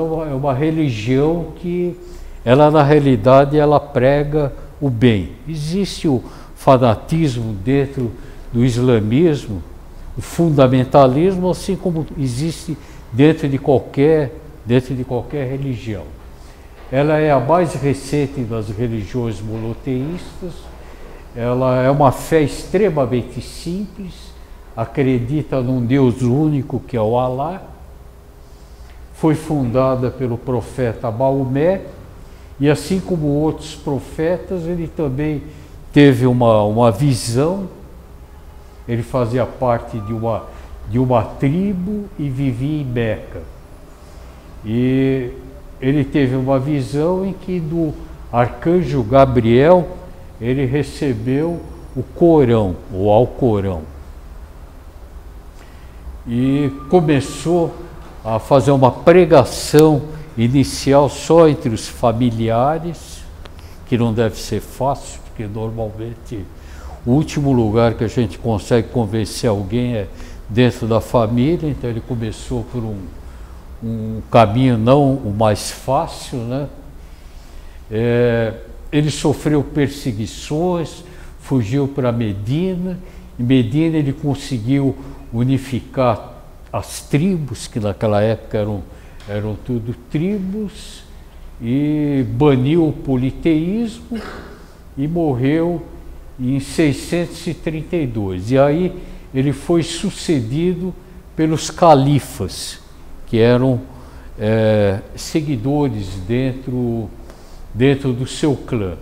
uma religião que ela na realidade ela prega o bem. Existe o fanatismo dentro do islamismo, o fundamentalismo, assim como existe dentro de qualquer religião. Ela é a mais recente das religiões monoteístas. Ela é uma fé extremamente simples, acredita num Deus único que é o Alá. Foi fundada pelo profeta Maomé, e assim como outros profetas, ele também teve uma visão. Ele fazia parte de uma tribo e vivia em Meca. E ele teve uma visão em que do arcanjo Gabriel ele recebeu o Corão, o Alcorão, e começou a fazer uma pregação inicial só entre os familiares, que não deve ser fácil, porque normalmente o último lugar que a gente consegue convencer alguém é dentro da família. Então ele começou por um caminho não o mais fácil, né? Ele sofreu perseguições, fugiu para Medina. Em Medina ele conseguiu unificar as tribos, que naquela época eram tudo tribos, e baniu o politeísmo e morreu em 632. E aí ele foi sucedido pelos califas, que eram seguidores dentro do seu clã.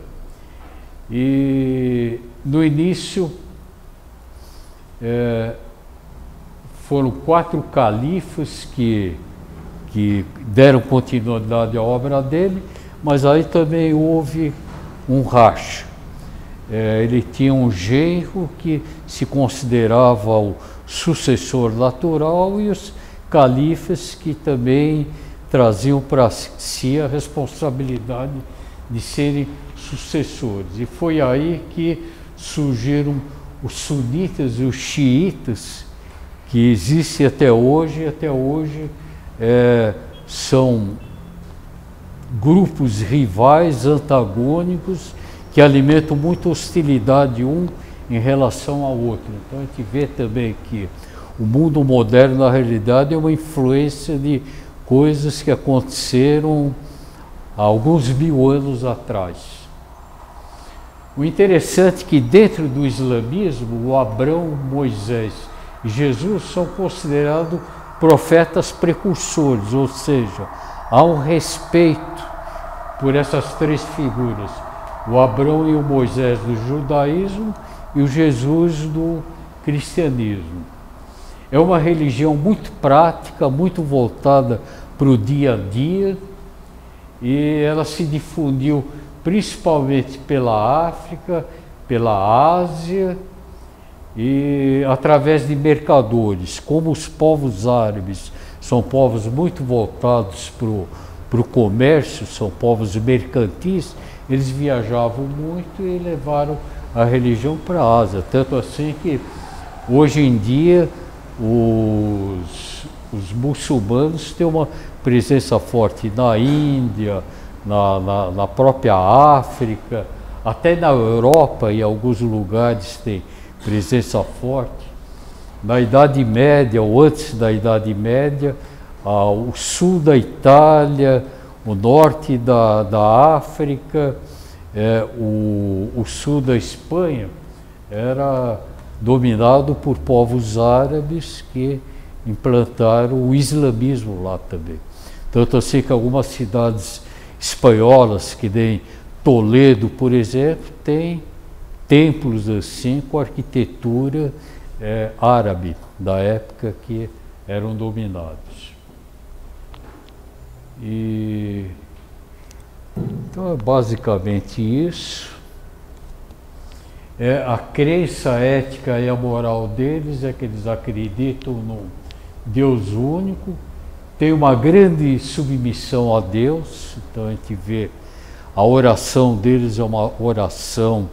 E no início foram 4 califas que deram continuidade à obra dele, mas aí também houve um racha. Ele tinha um genro que se considerava o sucessor natural e os califas que também traziam para si a responsabilidade de serem sucessores. E foi aí que surgiram os sunitas e os xiitas, que existem até hoje. Até hoje são grupos rivais, antagônicos, que alimentam muita hostilidade um em relação ao outro. Então a gente vê também que o mundo moderno, na realidade, é uma influência de coisas que aconteceram há alguns 1000 anos atrás. O interessante é que dentro do islamismo, o Abrão, Moisés e Jesus são considerados profetas precursores, ou seja, há um respeito por essas 3 figuras, o Abrão e o Moisés do judaísmo e o Jesus do cristianismo. É uma religião muito prática, muito voltada para o dia a dia, e ela se difundiu principalmente pela África, pela Ásia, e através de mercadores. Como os povos árabes são povos muito voltados para o comércio, são povos mercantis, eles viajavam muito e levaram a religião para a Ásia. Tanto assim que hoje em dia os muçulmanos têm uma presença forte na Índia, na própria África, até na Europa, em alguns lugares tem presença forte. Na Idade Média, ou antes da Idade Média, o sul da Itália, o norte da África, o sul da Espanha, era dominado por povos árabes que implantaram o islamismo lá também. Tanto assim que algumas cidades espanholas, que nem Toledo, por exemplo, tem templos assim com arquitetura árabe da época que eram dominados. Então é basicamente isso. A crença ética e a moral deles é que eles acreditam no Deus único, tem uma grande submissão a Deus. Então a gente vê a oração deles é uma oração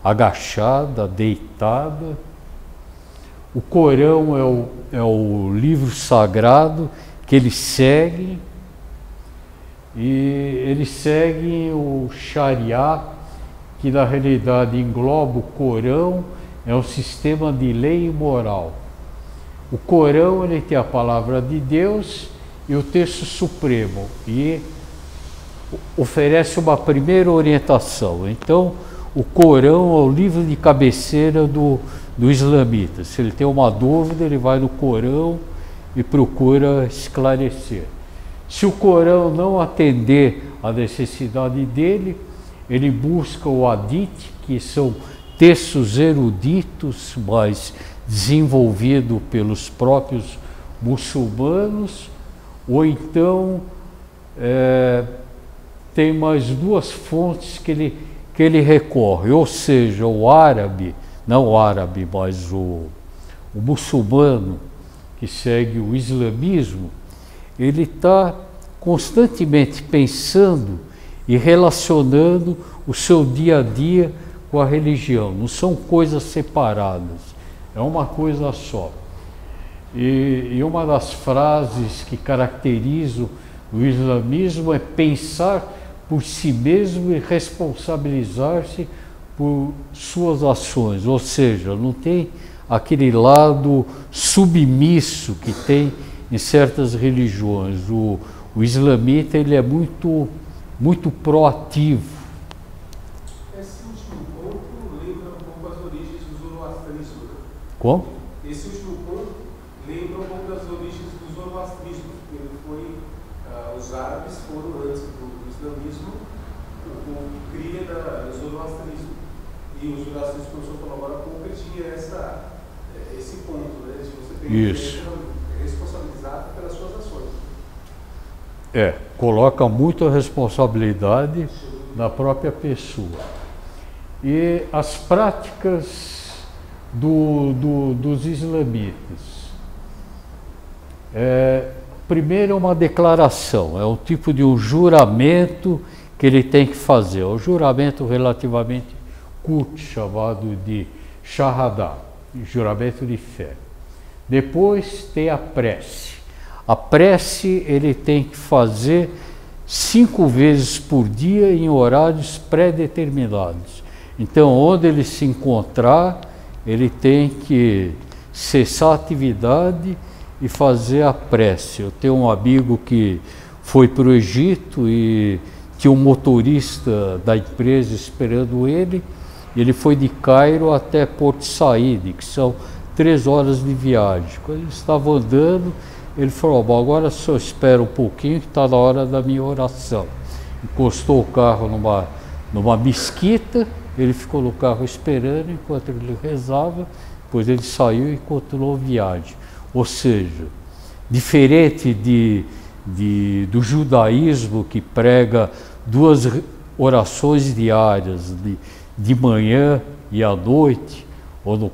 agachada, deitada. O Corão é o livro sagrado que eles seguem, e eles seguem o Sharia, que na realidade engloba o Corão, é um sistema de lei e moral. O Corão, ele tem a palavra de Deus e o texto supremo, e oferece uma primeira orientação. Então, o Corão é o livro de cabeceira do islamita. Se ele tem uma dúvida, ele vai no Corão e procura esclarecer. Se o Corão não atender à necessidade dele, ele busca o Hadith, que são textos eruditos, mas desenvolvidos pelos próprios muçulmanos, ou então tem mais 2 fontes que que ele recorre, ou seja, o árabe, não o árabe, mas o muçulmano que segue o islamismo, ele está constantemente pensando e relacionando o seu dia a dia com a religião. Não são coisas separadas, é uma coisa só. E uma das frases que caracterizam o islamismo é pensar por si mesmo e responsabilizar-se por suas ações, ou seja, não tem aquele lado submisso que tem em certas religiões. O islamita ele é muito proativo. Esse último ponto lembra um pouco as origens do zoroastrismo. Como? Esse último ponto lembra um pouco das origens do zoroastrismo, porque ele foi, os árabes foram antes do islamismo o cria do zoroastrismo. E o zoroastrismo, como o senhor falou agora há pouco, ele tinha esse ponto, né, de você ter que ser responsabilizado pelas suas ações. Coloca muita responsabilidade na própria pessoa. E as práticas dos islamitas. Primeiro é uma declaração, é um tipo de um juramento que ele tem que fazer. É um juramento relativamente curto, chamado de shahada, juramento de fé. Depois tem a prece. A prece ele tem que fazer 5 vezes por dia em horários pré-determinados. Então, onde ele se encontrar, ele tem que cessar a atividade e fazer a prece. Eu tenho um amigo que foi para o Egito e tinha um motorista da empresa esperando ele. Ele foi de Cairo até Porto Said, que são 3 horas de viagem. Quando ele estava andando, ele falou: bom, agora só espera um pouquinho que está na hora da minha oração. Encostou o carro numa mesquita, ele ficou no carro esperando enquanto ele rezava, depois ele saiu e continuou a viagem. Ou seja, diferente do judaísmo, que prega 2 orações diárias, de manhã e à noite, ou no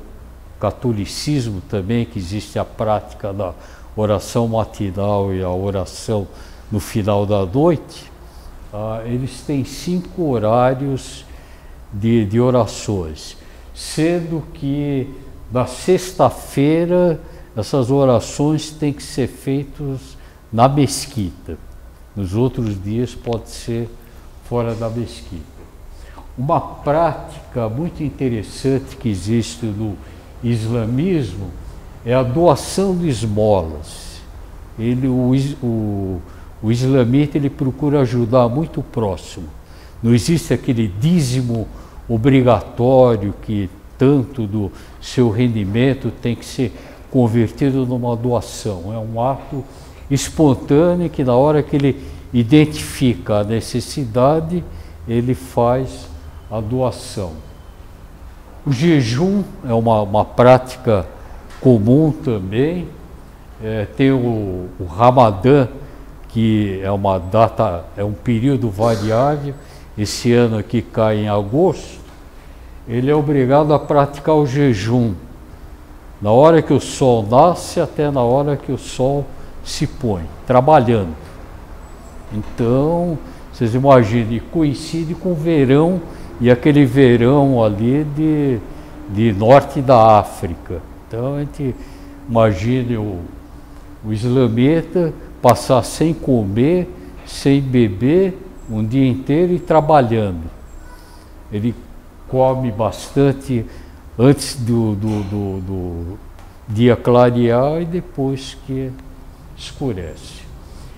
catolicismo também, que existe a prática da oração matinal e a oração no final da noite, eles têm 5 horários de orações, sendo que na sexta-feira essas orações têm que ser feitas na mesquita. Nos outros dias pode ser fora da mesquita. Uma prática muito interessante que existe no islamismo é a doação de esmolas. O islamita ele procura ajudar muito o próximo. Não existe aquele dízimo obrigatório que tanto do seu rendimento tem que ser convertido numa doação. É um ato espontâneo que, na hora que ele identifica a necessidade, ele faz a doação. O jejum é uma prática comum também. Tem o Ramadã, que é uma data, é um período variável. Esse ano aqui cai em agosto. Ele é obrigado a praticar o jejum na hora que o sol nasce até na hora que o sol se põe, trabalhando. Então, vocês imaginem, coincide com o verão, e aquele verão ali de norte da África. Então, a gente imagine o islamita passar sem comer, sem beber, um dia inteiro e trabalhando. Ele come bastante antes do dia clarear e depois que escurece.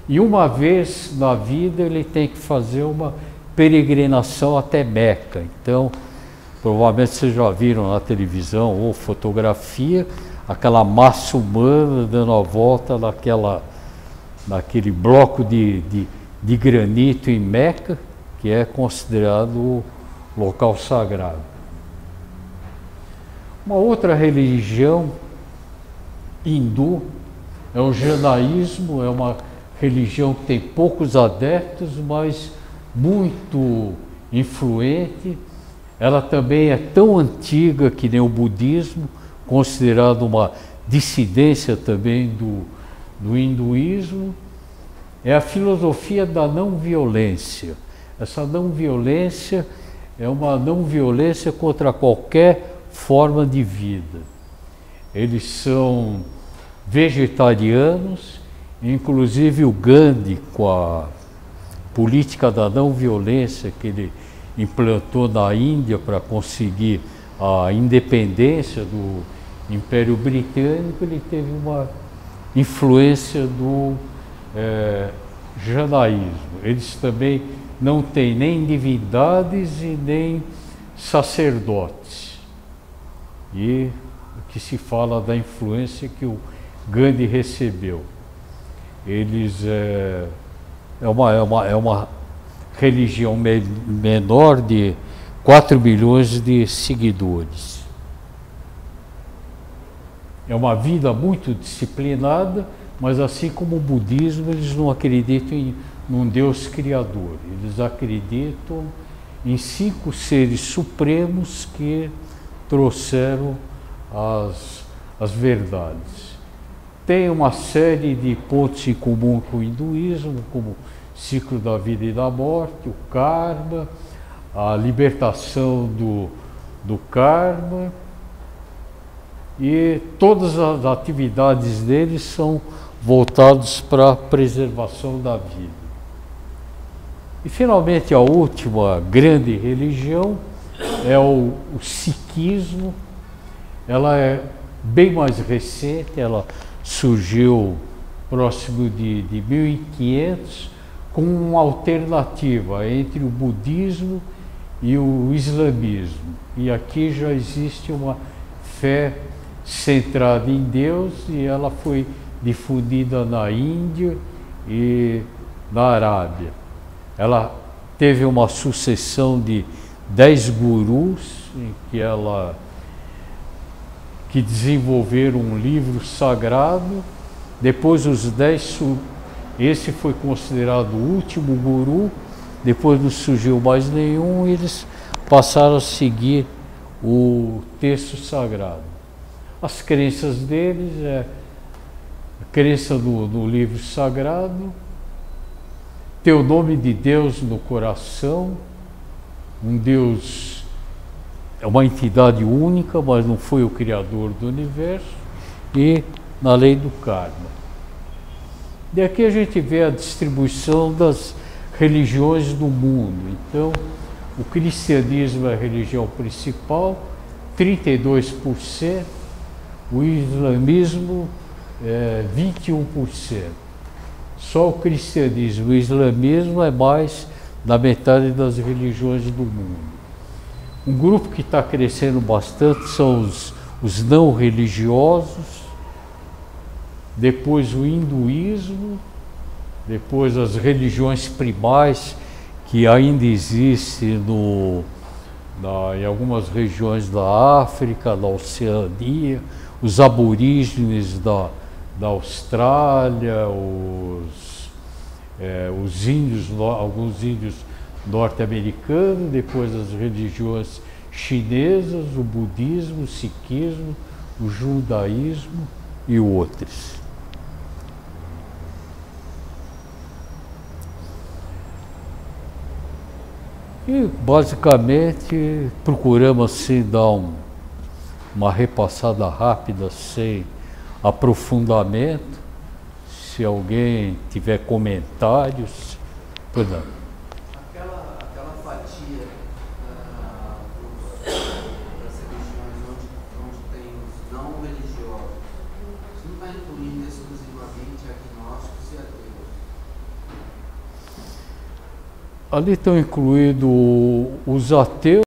E uma vez na vida ele tem que fazer uma peregrinação até Meca. Então, provavelmente vocês já viram na televisão ou fotografia, aquela massa humana dando a volta naquele bloco de granito em Meca, que é considerado o local sagrado. Uma outra religião hindu é o jainismo, é uma religião que tem poucos adeptos, mas muito influente. Ela também é tão antiga que nem o budismo, considerado uma dissidência também do hinduísmo. É a filosofia da não violência. Essa não violência é uma não violência contra qualquer forma de vida. Eles são vegetarianos, inclusive o Gandhi, com a política da não violência que ele implantou na Índia para conseguir a independência do Império Britânico, ele teve uma influência do janaísmo. Eles também não têm nem divindades e nem sacerdotes. E o que se fala da influência que o Gandhi recebeu. Eles é uma religião menor de 4 milhões de seguidores. É uma vida muito disciplinada, mas assim como o budismo, eles não acreditam em um Deus criador. Eles acreditam em 5 seres supremos que trouxeram as verdades. Tem uma série de pontos em comum com o hinduísmo, como o ciclo da vida e da morte, o karma, a libertação do karma, e todas as atividades deles são voltadas para a preservação da vida. E finalmente a última grande religião é o sikhismo. Ela é bem mais recente, ela surgiu próximo de 1500, com uma alternativa entre o budismo e o islamismo. E aqui já existe uma fé centrada em Deus, e ela foi difundida na Índia e na Arábia. Ela teve uma sucessão de 10 gurus que desenvolveram um livro sagrado. Depois os 10, esse foi considerado o último guru, depois não surgiu mais nenhum, e eles passaram a seguir o texto sagrado. As crenças deles é a crença no livro sagrado, ter o nome de Deus no coração. Um Deus é uma entidade única, mas não foi o criador do universo, e na lei do karma. E aqui a gente vê a distribuição das religiões do mundo. Então, o cristianismo é a religião principal, 32%, o islamismo é 21%. Só o cristianismo e o islamismo é mais da metade das religiões do mundo. Um grupo que está crescendo bastante são os não religiosos, depois o hinduísmo, depois as religiões primais que ainda existem em algumas regiões da África, da Oceania, os aborígenes da Austrália, os índios, alguns índios norte-americanos, depois as religiões chinesas, o budismo, o sikhismo, o judaísmo e outros. E basicamente procuramos assim dar uma repassada rápida, sem aprofundamento. Se alguém tiver comentários, pois não. Aquela fatia das religiões onde tem os não religiosos, isso não está incluindo exclusivamente agnósticos e ateus? Ali estão incluídos os ateus.